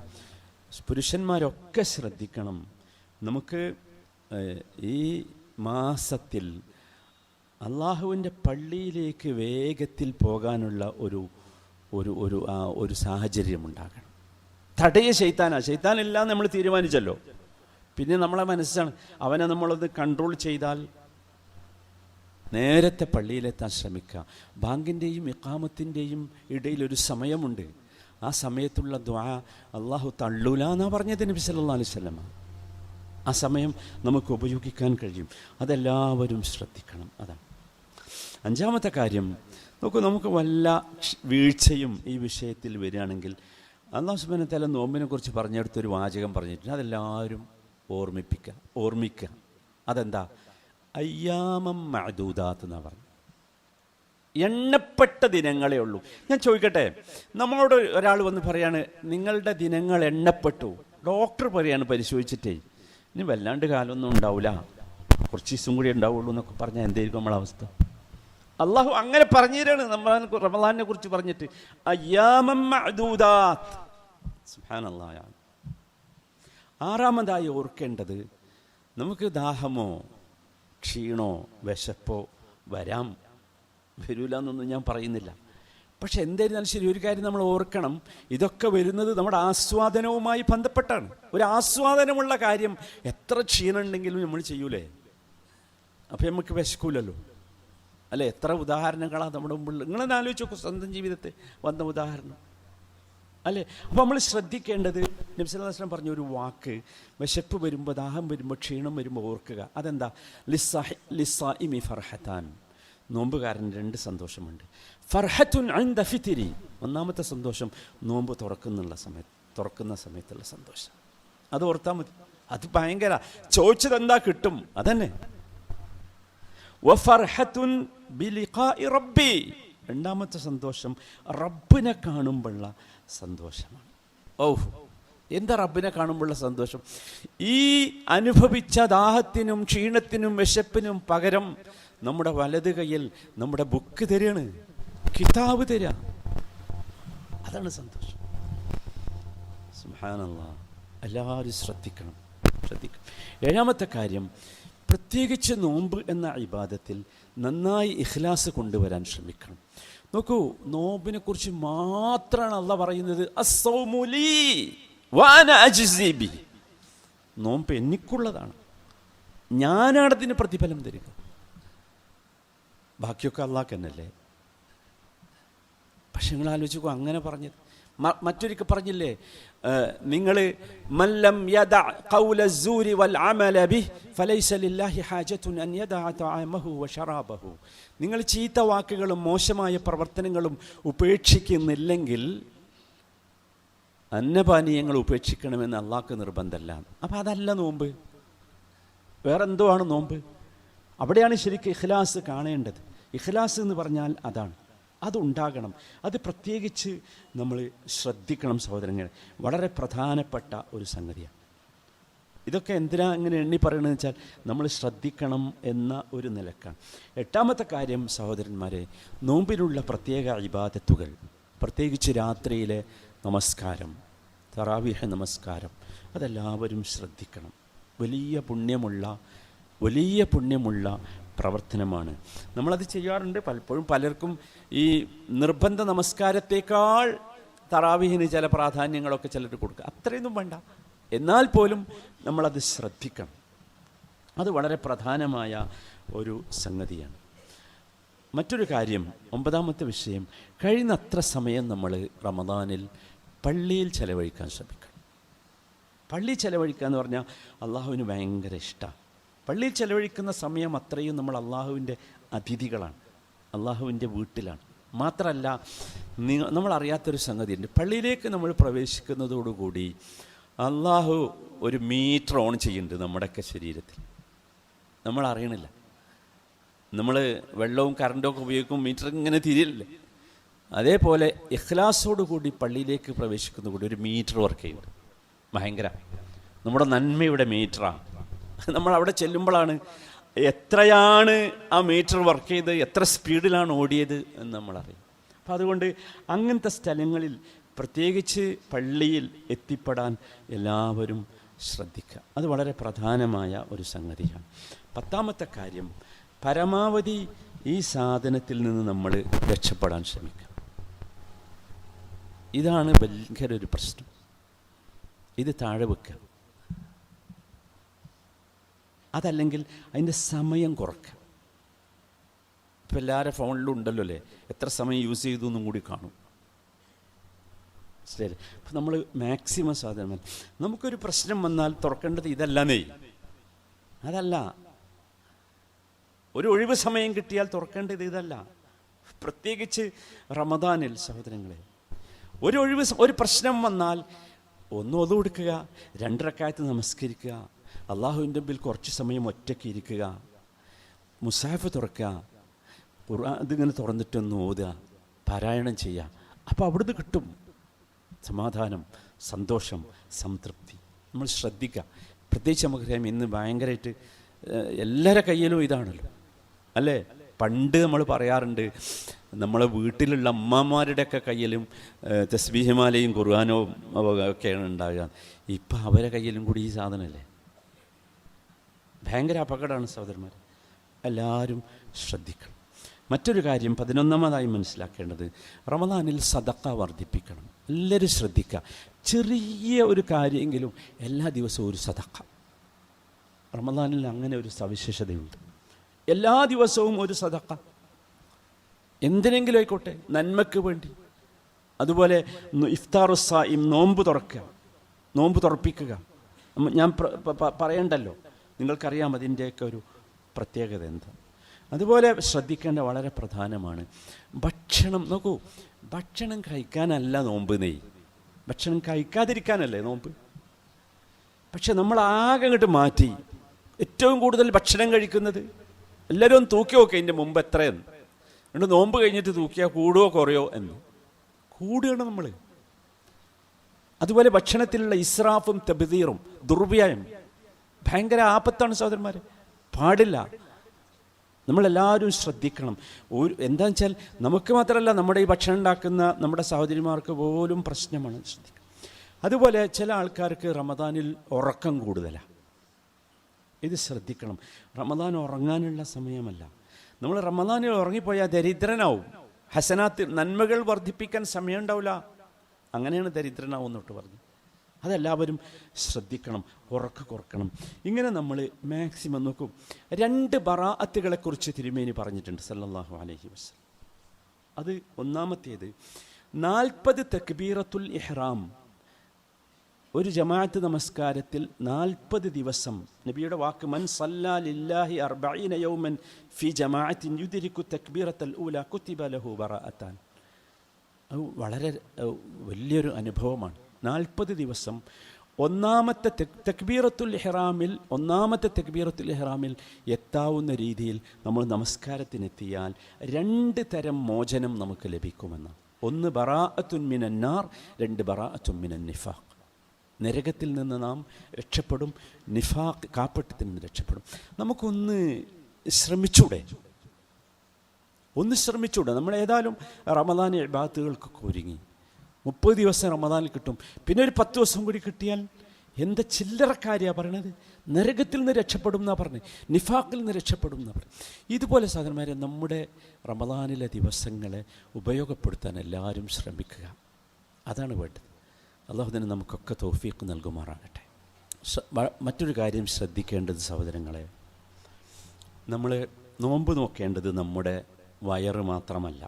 പുരുഷന്മാരൊക്കെ ശ്രദ്ധിക്കണം. നമുക്ക് ഈ മാസത്തിൽ അള്ളാഹുവിൻ്റെ പള്ളിയിലേക്ക് വേഗത്തിൽ പോകാനുള്ള ഒരു സാഹചര്യം ഉണ്ടാകണം. തടയ ശൈത്താനാ. ശൈത്താനില്ല നമ്മൾ തീരുമാനിച്ചല്ലോ. പിന്നെ നമ്മളെ മനസ്സാണ്. അവനെ നമ്മളൊന്ന് കൺട്രോൾ ചെയ്താൽ നേരത്തെ പള്ളിയിലെത്താൻ ശ്രമിക്കുക. ബാങ്കിൻ്റെയും ഇഖാമത്തിൻ്റെയും ഇടയിലൊരു സമയമുണ്ട്. ആ സമയത്തുള്ള ദുആ അള്ളാഹു തള്ളൂല എന്നാണ് പറഞ്ഞത് നബി സല്ലല്ലാഹു അലൈഹി വസല്ലം. ആ സമയം നമുക്ക് ഉപയോഗിക്കാൻ കഴിയും. അതെല്ലാവരും ശ്രദ്ധിക്കണം. അതാണ് അഞ്ചാമത്തെ കാര്യം. നമുക്ക് വല്ല വീഴ്ചയും ഈ വിഷയത്തിൽ വരികയാണെങ്കിൽ അല്ലാഹു സുബ്ഹാനഹു വ തആല നോമ്പിനെ കുറിച്ച് പറഞ്ഞെടുത്തൊരു വാചകം പറഞ്ഞിട്ടുണ്ട്. അതെല്ലാവരും ഓർമ്മിക്കുക. അതെന്താ? അയ്യാമം മഅദൂദാത്ത് എന്നാണ് പറഞ്ഞു. എണ്ണപ്പെട്ട ദിനങ്ങളേ ഉള്ളൂ. ഞാൻ ചോദിക്കട്ടെ, നമ്മളോട് ഒരാൾ വന്ന് പറയാണ് നിങ്ങളുടെ ദിനങ്ങൾ എണ്ണപ്പെട്ടു. ഡോക്ടർ പറയാണ് പരിശോധിച്ചിട്ടേ ഇനി വല്ലാണ്ട് കാലമൊന്നും ഉണ്ടാവില്ല. കുറച്ച് ദിവസം കൂടി ഉണ്ടാവുള്ളൂ എന്നൊക്കെ പറഞ്ഞാൽ എന്തായിരിക്കും നമ്മളെ അവസ്ഥ? അള്ളാഹു അങ്ങനെ പറഞ്ഞു തരാണ് റമളാനെ കുറിച്ച് പറഞ്ഞിട്ട്, അയ്യാമം മഅദൂദാത്ത്. സുബ്ഹാനല്ലാഹ്. ആറാമതായി ഓർക്കേണ്ടത്, നമുക്ക് ദാഹമോ ക്ഷീണോ വിശപ്പോ വരൂല എന്നൊന്നും ഞാൻ പറയുന്നില്ല. പക്ഷെ എന്തായിരുന്നാലും ശരി, ഒരു കാര്യം നമ്മൾ ഓർക്കണം, ഇതൊക്കെ വരുന്നത് നമ്മുടെ ആസ്വാദനവുമായി ബന്ധപ്പെട്ടാണ്. ഒരു ആസ്വാദനമുള്ള കാര്യം എത്ര ക്ഷീണം ഉണ്ടെങ്കിലും നമ്മൾ ചെയ്യൂലേ? അപ്പം നമുക്ക് വിശക്കൂലല്ലോ അല്ലേ? എത്ര ഉദാഹരണങ്ങളാണ് നമ്മുടെ മുമ്പിൽ. നിങ്ങളെന്നെ ആലോചിച്ച് നോക്കൂ, സ്വന്തം ജീവിതത്തെ വന്ന ഉദാഹരണം അല്ലേ? അപ്പോൾ നമ്മൾ ശ്രദ്ധിക്കേണ്ടത്, നബി സല്ലല്ലാഹു അലൈഹി വസല്ലം പറഞ്ഞ ഒരു വാക്ക്, വിശപ്പ് വരുമ്പോൾ, ദാഹം വരുമ്പോൾ, ക്ഷീണം വരുമ്പോൾ ഓർക്കുക. അതെന്താ? ലിസ്സാഇമി ഫർഹത്താൻ. നോമ്പുകാരന് 2 സന്തോഷമുണ്ട്. ഫർഹത്തുൻ ഇൻദ ഫിത്രി. ഒന്നാമത്തെ സന്തോഷം നോമ്പ് തുറക്കുന്ന സമയത്തുള്ള സന്തോഷം. അത് ഓർത്താൽ മതി. അത് ഭയങ്കര, ചോദിച്ചത് എന്താ കിട്ടും, അതന്നെ. വഫർഹത്തുൻ ബിലിഖാഇ റബ്ബി. രണ്ടാമത്തെ സന്തോഷം റബ്ബിനെ കാണുമ്പോഴുള്ള സന്തോഷമാണ്. എന്താ റബ്ബിനെ കാണുമ്പോഴുള്ള സന്തോഷം? ഈ അനുഭവിച്ച ദാഹത്തിനും ക്ഷീണത്തിനും വിശപ്പിനും പകരം നമ്മുടെ വലത് കയ്യിൽ നമ്മുടെ ബുക്ക് തരികയാണ്, കിതാബ് തരിക. അതാണ് സന്തോഷം. സുബ്ഹാനല്ലാഹ്. എല്ലാവരും ശ്രദ്ധിക്കണം. 7ാമത്തെ കാര്യം, പ്രത്യേകിച്ച് നോമ്പ് എന്ന ഇബാദത്തിൽ നന്നായി ഇഖ്ലാസ് കൊണ്ടുവരാൻ ശ്രമിക്കണം. നോക്കൂ, നോമ്പിനെ കുറിച്ച് മാത്രമാണ് അല്ലാഹ് പറയുന്നത്, അസ്സൗമു ലീ വഅന അജ്സി ബിഹി. നോമ്പ് എനിക്കുള്ളതാണ്, ഞാനാണ് അതിന് പ്രതിഫലം തരിക. ബാക്കിയൊക്കെ അല്ലാഹ് തന്നെയല്ലേ? പക്ഷെ നിങ്ങൾ ആലോചിക്കൂ, അങ്ങനെ പറഞ്ഞത്. മറ്റൊരിക്കൽ പറഞ്ഞില്ലേ, നിങ്ങൾ മല്ലം യദഅ ഖൗല അസ്സൂരി വൽ അമല ബിഹി ഫലൈസ ലില്ലാഹി ഹാജത്തുൻ അൻ യദഅ തഅമഹു വശറാബഹു. നിങ്ങൾ ചീത്ത വാക്കുകളും മോശമായ പ്രവർത്തനങ്ങളും ഉപേക്ഷിക്കുന്നില്ലെങ്കിൽ അന്നപാനീയങ്ങൾ ഉപേക്ഷിക്കണമെന്ന് അള്ളാഹ്ക്ക് നിർബന്ധമല്ല. അപ്പം അതല്ല നോമ്പ്, വേറെന്തോ ആണ് നോമ്പ്. അവിടെയാണ് ശരിക്കും ഇഖ്ലാസ് കാണേണ്ടത്. ഇഖ്ലാസ് എന്ന് പറഞ്ഞാൽ അതാണ്, അതുണ്ടാകണം. അത് പ്രത്യേകിച്ച് നമ്മൾ ശ്രദ്ധിക്കണം സഹോദരങ്ങൾ. വളരെ പ്രധാനപ്പെട്ട ഒരു സംഗതിയാണ്. ഇതൊക്കെ എന്തിനാ ഇങ്ങനെ എണ്ണി പറയണമെന്ന് വെച്ചാൽ നമ്മൾ ശ്രദ്ധിക്കണം എന്ന ഒരു നിലക്കാണ്. 8ാമത്തെ കാര്യം സഹോദരന്മാരെ, നോമ്പിനുള്ള പ്രത്യേക ഇബാദത്തുകൾ, പ്രത്യേകിച്ച് രാത്രിയിലെ നമസ്കാരം, തറാവീഹ് നമസ്കാരം, അതെല്ലാവരും ശ്രദ്ധിക്കണം. വലിയ പുണ്യമുള്ള പ്രവർത്തനമാണ്. നമ്മളത് ചെയ്യാറുണ്ട് പലപ്പോഴും. പലർക്കും ഈ നിർബന്ധ നമസ്കാരത്തേക്കാൾ തറാവീഹിന് ചില പ്രാധാന്യങ്ങളൊക്കെ ചിലർ കൊടുക്കുക. അത്രയൊന്നും വേണ്ട, എന്നാൽ പോലും നമ്മളത് ശ്രദ്ധിക്കണം. അത് വളരെ പ്രധാനമായ ഒരു സംഗതിയാണ്. മറ്റൊരു കാര്യം, 9ാമത്തെ വിഷയം, കഴിയുന്നത്ര സമയം നമ്മൾ റമദാനിൽ പള്ളിയിൽ ചെലവഴിക്കാൻ ശ്രമിക്കണം. പള്ളി ചെലവഴിക്കുക എന്ന് പറഞ്ഞാൽ അള്ളാഹുവിന് ഭയങ്കര ഇഷ്ടമാണ്. പള്ളിയിൽ ചെലവഴിക്കുന്ന സമയം അത്രയും നമ്മൾ അള്ളാഹുവിൻ്റെ അതിഥികളാണ്, അള്ളാഹുവിൻ്റെ വീട്ടിലാണ്. മാത്രമല്ല, നമ്മളറിയാത്തൊരു സംഗതിയുണ്ട്. പള്ളിയിലേക്ക് നമ്മൾ പ്രവേശിക്കുന്നതോടുകൂടി അള്ളാഹു ഒരു മീറ്റർ ഓൺ ചെയ്യുന്നുണ്ട് നമ്മുടെയൊക്കെ ശരീരത്തിൽ. നമ്മൾ അറിയണില്ല. നമ്മൾ വെള്ളവും കറണ്ടും ഒക്കെ ഉപയോഗിക്കും, മീറ്റർ ഇങ്ങനെ തിരിയില്ലേ? അതേപോലെ ഇഖ്ലാസോടുകൂടി പള്ളിയിലേക്ക് പ്രവേശിക്കുന്ന കൂടി ഒരു മീറ്റർ വർക്ക് ചെയ്യുന്നുണ്ട്. ഭയങ്കര നമ്മുടെ നന്മയുടെ മീറ്ററാണ്. നമ്മൾ അവിടെ ചെല്ലുമ്പോഴാണ് എത്രയാണ് ആ മീറ്റർ വർക്ക് ചെയ്ത്, എത്ര സ്പീഡിലാണ് ഓടിയത് എന്ന് നമ്മളറിയും. അപ്പം അതുകൊണ്ട് അങ്ങനത്തെ സ്ഥലങ്ങളിൽ, പ്രത്യേകിച്ച് പള്ളിയിൽ എത്തിപ്പെടാൻ എല്ലാവരും ശ്രദ്ധിക്കുക. അത് വളരെ പ്രധാനമായ ഒരു സംഗതിയാണ്. 10ാമത്തെ കാര്യം, പരമാവധി ഈ സാധനത്തിൽ നിന്ന് നമ്മൾ രക്ഷപ്പെടാൻ ശ്രമിക്കുക. ഇതാണ് ഭയങ്കര ഒരു പ്രശ്നം. ഇത് താഴെ വെക്കുക, അതല്ലെങ്കിൽ അതിൻ്റെ സമയം കുറയ്ക്കുക. ഇപ്പം എല്ലാവരും ഫോണിലും ഉണ്ടല്ലോ അല്ലേ, എത്ര സമയം യൂസ് ചെയ്തു എന്നും കൂടി കാണും. ശരി, അപ്പം നമ്മൾ മാക്സിമം സാധനം, നമുക്കൊരു പ്രശ്നം വന്നാൽ തുറക്കേണ്ടത് ഇതല്ലേ, അതല്ല. ഒരു ഒഴിവ് സമയം കിട്ടിയാൽ തുറക്കേണ്ടത് ഇതല്ല. പ്രത്യേകിച്ച് റമദാനിൽ സഹോദരങ്ങളെ, ഒരു പ്രശ്നം വന്നാൽ ഒന്ന് ഒതു കൊടുക്കുക, 2 റക്അത്ത് നമസ്കരിക്കുക, അള്ളാഹുവിൻ്റെ മുമ്പിൽ കുറച്ച് സമയം ഒറ്റയ്ക്ക് ഇരിക്കുക, മുസാഫ് തുറക്കുക, ഖുർആൻ ഇതിങ്ങനെ തുറന്നിട്ടൊന്ന് ഓതുക, പാരായണം ചെയ്യുക. അപ്പോൾ അവിടുന്ന് കിട്ടും സമാധാനം, സന്തോഷം, സംതൃപ്തി. നമ്മൾ ശ്രദ്ധിക്കുക. പ്രത്യേകിച്ച് നമുക്കറിയാം, ഇന്ന് ഭയങ്കരമായിട്ട് എല്ലാവരുടെ കയ്യിലും ഇതാണല്ലോ അല്ലേ? പണ്ട് നമ്മൾ പറയാറുണ്ട്, നമ്മളെ വീട്ടിലുള്ള അമ്മമാരുടെയൊക്കെ കയ്യിലും തസ്ബീഹ്മാലയും ഖുർആനവും ഒക്കെയാണ് ഉണ്ടാകുക. ഇപ്പം അവരെ കയ്യിലും കൂടി ഈ സാധനമല്ലേ. ഭയങ്കര അപകടമാണ് സഹോദരന്മാർ. എല്ലാവരും ശ്രദ്ധിക്കണം. മറ്റൊരു കാര്യം 11-ാമതായി മനസ്സിലാക്കേണ്ടത്, റമദാനിൽ സദഖ വർദ്ധിപ്പിക്കണം. എല്ലാവരും ശ്രദ്ധിക്കുക. ചെറിയ ഒരു കാര്യമെങ്കിലും എല്ലാ ദിവസവും ഒരു സദഖ. റമദാനിൽ അങ്ങനെ ഒരു സവിശേഷതയുണ്ട്. എല്ലാ ദിവസവും ഒരു സദഖ, എന്തിനെങ്കിലും ആയിക്കോട്ടെ, നന്മയ്ക്ക് വേണ്ടി. അതുപോലെ ഇഫ്താറുസ്സായിം, നോമ്പ് തുറക്കുക, നോമ്പ് തുറപ്പിക്കുക. ഞാൻ പറയണ്ടല്ലോ, നിങ്ങൾക്കറിയാം അതിൻ്റെയൊക്കെ ഒരു പ്രത്യേകത എന്താ. അതുപോലെ ശ്രദ്ധിക്കേണ്ട വളരെ പ്രധാനമാണ് ഭക്ഷണം. നോക്കൂ, ഭക്ഷണം കഴിക്കാനല്ല നോമ്പ് നെയ്, ഭക്ഷണം കഴിക്കാതിരിക്കാനല്ലേ നോമ്പ്. പക്ഷെ നമ്മൾ ആകെ അങ്ങോട്ട് മാറ്റി ഏറ്റവും കൂടുതൽ ഭക്ഷണം കഴിക്കുന്നത്. എല്ലാവരും ഒന്ന് തൂക്കി നോക്കുക ഇതിൻ്റെ മുമ്പ് എത്രയെന്ന്. എന്നിട്ട് നോമ്പ് കഴിഞ്ഞിട്ട് തൂക്കിയാൽ കൂടുകയോ കുറയോ എന്ന്. കൂടുകയാണ് നമ്മൾ. അതുപോലെ ഭക്ഷണത്തിലുള്ള ഇസ്രാഫും തബ്ദീറും, ദുർവ്യയം ഭയങ്കര ആപത്താണ് സഹോദരന്മാരെ, പാടില്ല. നമ്മളെല്ലാവരും ശ്രദ്ധിക്കണം. എന്താണെന്ന് വെച്ചാൽ നമുക്ക് മാത്രമല്ല, നമ്മുടെ ഈ ഭക്ഷണം ഉണ്ടാക്കുന്ന നമ്മുടെ സഹോദരിമാർക്ക് പോലും പ്രശ്നമാണ്. ശ്രദ്ധിക്കണം. അതുപോലെ ചില ആൾക്കാർക്ക് റമദാനിൽ ഉറക്കം കൂടുതലാണ്. ഇത് ശ്രദ്ധിക്കണം. റമദാൻ ഉറങ്ങാനുള്ള സമയമല്ല. നമ്മൾ റമദാനിൽ ഉറങ്ങിപ്പോയാൽ ദരിദ്രനാവും. ഹസനാത്ത്, നന്മകൾ വർദ്ധിപ്പിക്കാൻ സമയം ഉണ്ടാവില്ല. അങ്ങനെയാണ് ദരിദ്രനാവും എന്നൊട്ട് പറഞ്ഞു. അതെല്ലാവരും ശ്രദ്ധിക്കണം, ഉറക്കം കുറക്കണം. ഇങ്ങനെ നമ്മൾ മാക്സിമം നോക്കും. 2 ബറാഅത്തുകളെക്കുറിച്ച് തിരുമേനി പറഞ്ഞിട്ടുണ്ട് സല്ലല്ലാഹു അലൈഹി വസല്ലം. അത് ഒന്നാമത്തേത് 40 തക്ബീറത്തുൽ ഇഹ്റാം. ഒരു ജമാഅത്ത് നമസ്കാരത്തിൽ 40 ദിവസം, നബിയുടെ വാക്ക്, മൻ സല്ലാ ലില്ലാഹി 40 യൗമൻ ഫി ജമാഅത്തിൻ യുദ്രികു തക്ബീറത്തുൽ ഊല കുതിബ ലഹു ബറാഅത്താൻ. അത് വളരെ വലിയൊരു അനുഭവമാണ്. 40 ദിവസം ഒന്നാമത്തെ തക്ബീറത്തുൽ ഇഹ്റാമിൽ, ഒന്നാമത്തെ തക്ബീറത്തുൽ ഇഹ്റാമിൽ എത്താവുന്ന രീതിയിൽ നമ്മൾ നമസ്കാരത്തിനെത്തിയാൽ 2 തരം മോചനം നമുക്ക് ലഭിക്കുമെന്ന്. ഒന്ന് ബറാഅത്തുൻ മിനന്നാർ, 2 ബറാഅത്തുൻ മിനൻ നിഫാഖ്. നരകത്തിൽ നിന്ന് നാം രക്ഷപ്പെടും, നിഫാഖ് കാപ്പട്ടത്തിൽ നിന്ന് രക്ഷപ്പെടും. നമുക്കൊന്ന് ശ്രമിച്ചൂടെ? നമ്മൾ ഏതായാലും റമദാൻ ഇബാദത്തുകൾക്കൊക്കെ ഒരുങ്ങി 30 ദിവസം റമദാനിൽ കിട്ടും. പിന്നെ ഒരു 10 ദിവസം കൂടി കിട്ടിയാൽ എന്താ ചില്ലറക്കാരിയാണ് പറയണത്? നരകത്തിൽ നിന്ന് രക്ഷപ്പെടും എന്നാണ് പറഞ്ഞത്, നിഫാഖിൽ നിന്ന് രക്ഷപ്പെടും എന്നാണ് പറഞ്ഞത്. ഇതുപോലെ സഹോദരന്മാരെ, നമ്മുടെ റമദാനിലെ ദിവസങ്ങളെ ഉപയോഗപ്പെടുത്താൻ എല്ലാവരും ശ്രമിക്കുക. അതാണ് വേണ്ടത്. അല്ലാഹു നമുക്കൊക്കെ തൗഫീഖ് നൽകുമാറാകട്ടെ. മറ്റൊരു കാര്യം ശ്രദ്ധിക്കേണ്ടത് സഹോദരങ്ങളെ, നമ്മൾ നോമ്പ് നോക്കേണ്ടത് നമ്മുടെ വയറ് മാത്രമല്ല.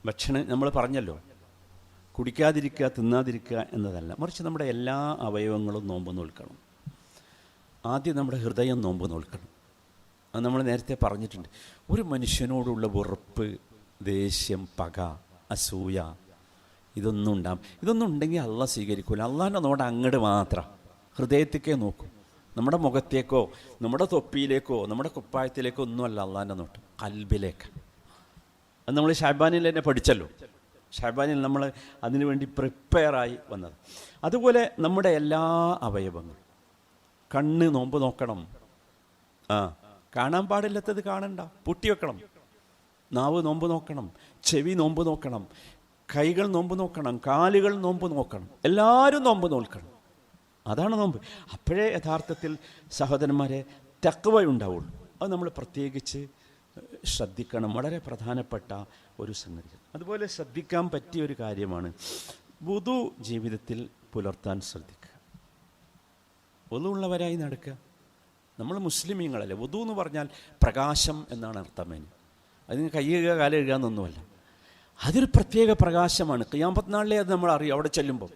ഭക്ഷണം നമ്മൾ പറഞ്ഞല്ലോ, കുടിക്കാതിരിക്കുക, തിന്നാതിരിക്കുക എന്നതല്ല, മറിച്ച് നമ്മുടെ എല്ലാ അവയവങ്ങളും നോമ്പ് നോൽക്കണം. ആദ്യം നമ്മുടെ ഹൃദയം നോമ്പ് നോൽക്കണം. അത് നമ്മൾ നേരത്തെ പറഞ്ഞിട്ടുണ്ട്. ഒരു മനുഷ്യനോടുള്ള വെറുപ്പ്, ദേഷ്യം, പക, അസൂയ, ഇതൊന്നും ഉണ്ടെങ്കിൽ അള്ളാഹ് സ്വീകരിക്കില്ല. അള്ളാഹിൻ്റെ നോട് അങ്ങോട്ട് മാത്രം ഹൃദയത്തേക്കേ നോക്കും. നമ്മുടെ മുഖത്തേക്കോ നമ്മുടെ തൊപ്പിയിലേക്കോ നമ്മുടെ കുപ്പായത്തിലേക്കോ ഒന്നുമല്ല അള്ളാഹിൻ്റെ നോട്ട്, കൽബിലേക്ക്. അത് നമ്മൾ ഷാബാനിൽ തന്നെ പഠിച്ചല്ലോ. ഷാബാനിൽ നമ്മൾ അതിനുവേണ്ടി പ്രിപ്പയറായി വന്നത്. അതുപോലെ നമ്മുടെ എല്ലാ അവയവങ്ങളും, കണ്ണ് നോമ്പ് നോക്കണം. കാണാൻ പാടില്ലാത്തത് കാണണ്ട, പൂട്ടി വെക്കണം. നാവ് നോമ്പ് നോക്കണം, ചെവി നോമ്പ് നോക്കണം, കൈകൾ നോമ്പ് നോക്കണം, കാലുകൾ നോമ്പ് നോക്കണം, എല്ലാവരും നോമ്പ് നോക്കണം. അതാണ് നോമ്പ്. അപ്പോഴേ യഥാർത്ഥത്തിൽ സഹോദരന്മാരെ തഖ്വ ഉണ്ടാവുള്ളൂ. അത് നമ്മൾ പ്രത്യേകിച്ച് ശ്രദ്ധിക്കണം. വളരെ പ്രധാനപ്പെട്ട ഒരു സംഗതി. അതുപോലെ ശ്രദ്ധിക്കാൻ പറ്റിയ ഒരു കാര്യമാണ് വുദു ജീവിതത്തിൽ പുലർത്താൻ ശ്രദ്ധിക്കുക. വുദു ഉള്ളവരായി നടക്കുക. നമ്മൾ മുസ്ലിമീങ്ങളല്ലേ. വുദു എന്ന് പറഞ്ഞാൽ പ്രകാശം എന്നാണ് അർത്ഥമേന്. അതിന് കൈ കഴുകുക, കാല് കഴുകുക എന്നൊന്നുമല്ല. അതൊരു പ്രത്യേക പ്രകാശമാണ്. ഖിയാമത്ത് നാളിലെ അത് നമ്മൾ അറിയും. അവിടെ ചെല്ലുമ്പോൾ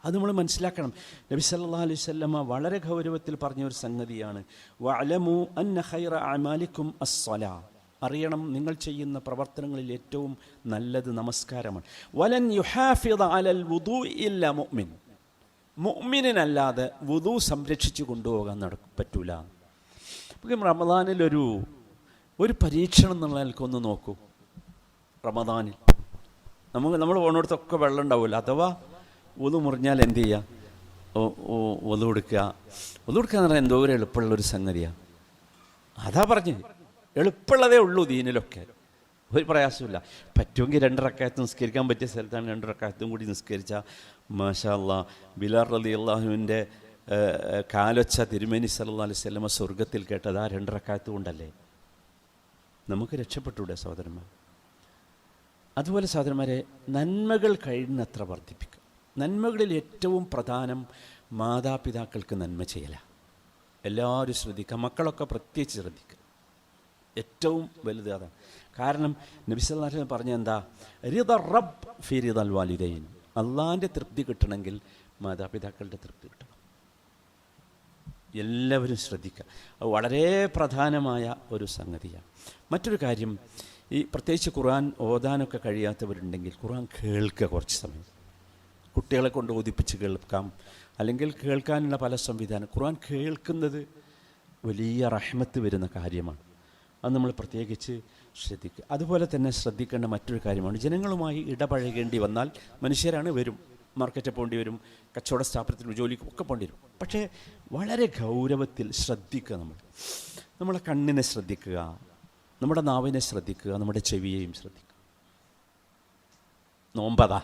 അത് നമ്മൾ മനസ്സിലാക്കണം. നബി സല്ലല്ലാഹു അലൈഹി വസല്ലമ വളരെ ഗൗരവത്തിൽ പറഞ്ഞ ഒരു സംഗതിയാണ്, വഅലമു അന്ന ഖൈറ അഅമാലിക്കും അസ്സലാ. അറിയണം, നിങ്ങൾ ചെയ്യുന്ന പ്രവർത്തനങ്ങളിൽ ഏറ്റവും നല്ലത് നമസ്കാരമാണ്. വലൻ യുഹാഫിദ അലൽ വുദൂഇ ഇല്ലാ മുഅ്മിൻ. മുഅ്മിനല്ലാതെ വുദു സംരക്ഷിച്ചു കൊണ്ടുപോകാൻ പറ്റൂല. അപ്പം റമദാനിൽ ഒരു പരീക്ഷണം എന്നുള്ള നിലക്കൊന്ന് നോക്കൂ. റമദാനിൽ നമ്മൾ പോണടുത്തൊക്കെ വെള്ളം ഉണ്ടാവില്ല. അഥവാ വുദു മുറിഞ്ഞാൽ എന്ത് ചെയ്യുക? ഒതു കൊടുക്കുക എന്ന് പറഞ്ഞാൽ എന്തോ ഒരു എളുപ്പമുള്ളൊരു സംഗതിയാണ്. അതാ പറഞ്ഞ് എളുപ്പമുള്ളതേ ഉള്ളൂ ദീനിലൊക്കെ, ഒരു പ്രയാസമില്ല. പറ്റുമെങ്കിൽ 2 റക്അത്ത് നിസ്കരിക്കാൻ പറ്റിയ സ്ഥലത്താണ് 2 റക്അത്തും കൂടി നിസ്കരിച്ചാൽ മാഷാ അല്ലാഹ്. ബിലാൽ റളിയല്ലാഹുവിൻ്റെ കാലൊച്ച തിരുമേനി സല്ലല്ലാഹു അലൈഹി വസല്ലമ സ്വർഗത്തിൽ കേട്ടത് ആ 2 റക്അത്ത് കൊണ്ടല്ലേ. നമുക്ക് രക്ഷപ്പെട്ടൂടെ സഹോദരന്മാർ? അതുപോലെ സഹോദരന്മാരെ, നന്മകൾ കഴിയുന്നത്ര വർദ്ധിപ്പിക്കുക. നന്മകളിൽ ഏറ്റവും പ്രധാനം മാതാപിതാക്കൾക്ക് നന്മ ചെയ്യലാണ്. എല്ലാവരും ശ്രദ്ധിക്കുക, മക്കളൊക്കെ പ്രത്യേകിച്ച് ശ്രദ്ധിക്കുക. ഏറ്റവും വലുത് അതാണ്. കാരണം നബി സല്ലല്ലാഹു അലൈഹി വസല്ലം പറഞ്ഞ എന്താ, റിദ റബ്ബ് ഫി റിദൽ വാലിദൈൻ. അള്ളാഹിൻ്റെ തൃപ്തി കിട്ടണമെങ്കിൽ മാതാപിതാക്കളുടെ തൃപ്തി കിട്ടണം. എല്ലാവരും ശ്രദ്ധിക്കുക, അത് വളരെ പ്രധാനമായ ഒരു സംഗതിയാണ്. മറ്റൊരു കാര്യം, ഈ പ്രത്യേകിച്ച് ഖുർആൻ ഓതാനൊക്കെ കഴിയാത്തവരുണ്ടെങ്കിൽ ഖുർആൻ കേൾക്കുക. കുറച്ച് സമയം കുട്ടികളെ കൊണ്ട് ഓതിപ്പിച്ച് കേൾക്കാം, അല്ലെങ്കിൽ കേൾക്കാനുള്ള പല സംവിധാനം. ഖുർആൻ കേൾക്കുന്നത് വലിയ റഹ്മത്ത് വരുന്ന കാര്യമാണ്. അത് നമ്മൾ പ്രത്യേകിച്ച് ശ്രദ്ധിക്കുക. അതുപോലെ തന്നെ ശ്രദ്ധിക്കേണ്ട മറ്റൊരു കാര്യമാണ്, ജനങ്ങളുമായി ഇടപഴകേണ്ടി വന്നാൽ മനുഷ്യരാണ്, വരും, മാർക്കറ്റിൽ പോകേണ്ടി വരും, കച്ചവട സ്ഥാപനത്തിൽ ജോലിക്കും ഒക്കെ പോകേണ്ടി വരും. പക്ഷേ വളരെ ഗൗരവത്തിൽ ശ്രദ്ധിക്കുക. നമ്മളെ കണ്ണിനെ ശ്രദ്ധിക്കുക, നമ്മുടെ നാവിനെ ശ്രദ്ധിക്കുക, നമ്മുടെ ചെവിയെയും ശ്രദ്ധിക്കുക. നോമ്പതാ,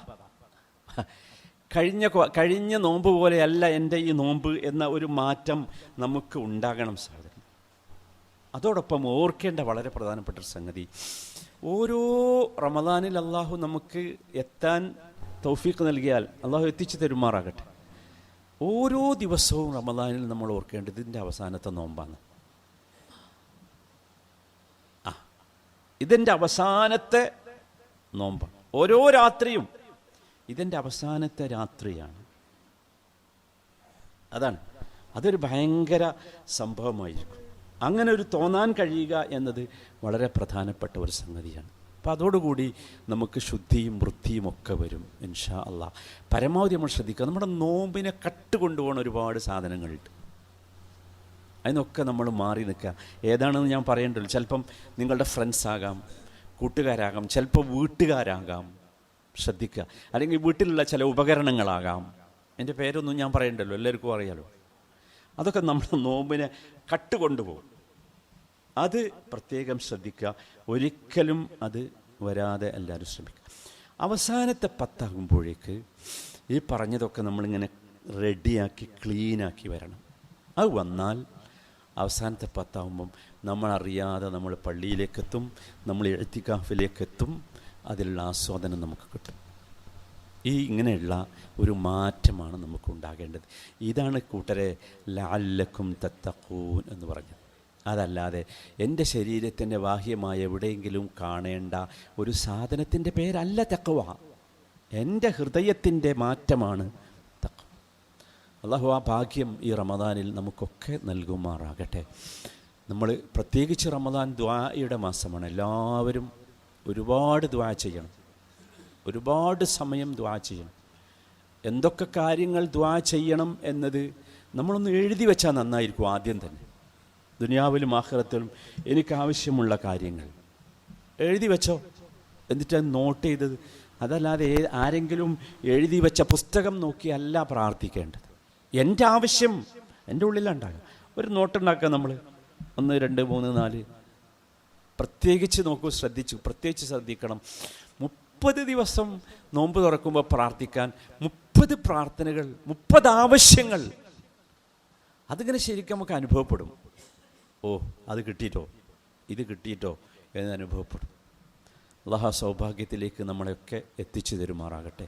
കഴിഞ്ഞ നോമ്പ് പോലെയല്ല എൻ്റെ ഈ നോമ്പ് എന്ന ഒരു മാറ്റം നമുക്ക് ഉണ്ടാകണം സഹോദരൻ. അതോടൊപ്പം ഓർക്കേണ്ട വളരെ പ്രധാനപ്പെട്ട ഒരു സംഗതി, ഓരോ റമദാനിൽ അള്ളാഹു നമുക്ക് എത്താൻ തൗഫീഖ് നൽകിയാൽ അള്ളാഹു എത്തിച്ചു തരുമാറാകട്ടെ. ഓരോ ദിവസവും റമദാനിൽ നമ്മൾ ഓർക്കേണ്ടത് ഇതിൻ്റെ അവസാനത്തെ നോമ്പാണ്. ഇതിൻ്റെ അവസാനത്തെ നോമ്പാണ്. ഓരോ രാത്രിയും ഇതിൻ്റെ അവസാനത്തെ രാത്രിയാണ്. അതൊരു ഭയങ്കര സംഭവമായിരിക്കും. അങ്ങനെ ഒരു തോന്നാൻ കഴിയുക എന്നത് വളരെ പ്രധാനപ്പെട്ട ഒരു സംഗതിയാണ്. അപ്പോൾ അതോടുകൂടി നമുക്ക് ശുദ്ധിയും വൃത്തിയും ഒക്കെ വരും ഇൻഷാ അള്ളാഹ്. പരമാവധി നമ്മൾ ശ്രദ്ധിക്കുക. നമ്മുടെ നോമ്പിനെ കട്ടുകൊണ്ടുപോകുന്ന ഒരുപാട് സാധനങ്ങളുണ്ട്, അതിനൊക്കെ നമ്മൾ മാറി നിൽക്കുക. ഏതാണെന്ന് ഞാൻ പറയേണ്ടല്ലോ. ചിലപ്പം നിങ്ങളുടെ ഫ്രണ്ട്സാകാം, കൂട്ടുകാരാകാം, ചിലപ്പോൾ വീട്ടുകാരാകാം, ശ്രദ്ധിക്കുക. അല്ലെങ്കിൽ വീട്ടിലുള്ള ചില ഉപകരണങ്ങളാകാം. എൻ്റെ പേരൊന്നും ഞാൻ പറയണ്ടല്ലോ, എല്ലാവർക്കും അറിയാലോ. അതൊക്കെ നമ്മൾ നോമ്പിനെ കട്ടുകൊണ്ടുപോകും. അത് പ്രത്യേകം ശ്രദ്ധിക്കുക. ഒരിക്കലും അത് വരാതെ എല്ലാവരും ശ്രമിക്കുക. അവസാനത്തെ 10 ആകുമ്പോഴേക്ക് ഈ പറഞ്ഞതൊക്കെ നമ്മളിങ്ങനെ റെഡിയാക്കി ക്ലീനാക്കി വരണം. അത് വന്നാൽ അവസാനത്തെ 10 ആകുമ്പം നമ്മളറിയാതെ നമ്മൾ പള്ളിയിലേക്കെത്തും, നമ്മൾ ഇഅ്തികാഫിലേക്കെത്തും. അതിലുള്ള ആസ്വാദനം നമുക്ക് കിട്ടും. ഇങ്ങനെയുള്ള ഒരു മാറ്റമാണ് നമുക്ക് ഉണ്ടാകേണ്ടത്. ഇതാണ് കൂട്ടരെ ലഅല്ലക്കും തത്തഖൂൻ എന്ന് പറഞ്ഞത്. അതല്ലാതെ എൻ്റെ ശരീരത്തിൻ്റെ ബാഹ്യമായ എവിടെയെങ്കിലും കാണേണ്ട ഒരു സാധനത്തിൻ്റെ പേരല്ല തഖ്വ. എൻ്റെ ഹൃദയത്തിൻ്റെ മാറ്റമാണ് തഖ്വ. അല്ലാഹു ആ ഭാഗ്യം ഈ റമദാനിൽ നമുക്കൊക്കെ നൽകുമാറാകട്ടെ. നമ്മൾ പ്രത്യേകിച്ച് റമദാൻ ദുആയുടെ മാസമാണ്. എല്ലാവരും ഒരുപാട് ദുആ ചെയ്യണം, ഒരുപാട് സമയം ദുആ ചെയ്യണം. എന്തൊക്കെ കാര്യങ്ങൾ ദുആ ചെയ്യണം എന്നത് നമ്മളൊന്ന് എഴുതി വെച്ചാൽ നന്നായിരിക്കും. ആദ്യം തന്നെ ദുനിയാവിലും ആഖിറത്തിലും എനിക്കാവശ്യമുള്ള കാര്യങ്ങൾ എഴുതി വെച്ചോ, എന്നിട്ട് നോട്ട് ചെയ്തത്. അതല്ലാതെ ആരെങ്കിലും എഴുതി വെച്ച പുസ്തകം നോക്കിയല്ല പ്രാർത്ഥിക്കേണ്ടത്. എൻ്റെ ആവശ്യം എൻ്റെ ഉള്ളിലുണ്ടാകുക. ഒരു നോട്ടുണ്ടാക്കുക നമ്മൾ, 1 2 3 4. പ്രത്യേകിച്ച് നോക്കൂ, പ്രത്യേകിച്ച് ശ്രദ്ധിക്കണം. 30 ദിവസം നോമ്പ് തുറക്കുമ്പോൾ പ്രാർത്ഥിക്കാൻ 30 പ്രാർത്ഥനകൾ, 30 ആവശ്യങ്ങൾ. അതിങ്ങനെ ശരിക്കും നമുക്ക് അനുഭവപ്പെടും. അത് കിട്ടിയിട്ടോ, ഇത് കിട്ടിയിട്ടോ എന്ന് അനുഭവപ്പെടും. അല്ലാഹു സൗഭാഗ്യത്തിലേക്ക് നമ്മളെയൊക്കെ എത്തിച്ചു തരുമാറാകട്ടെ.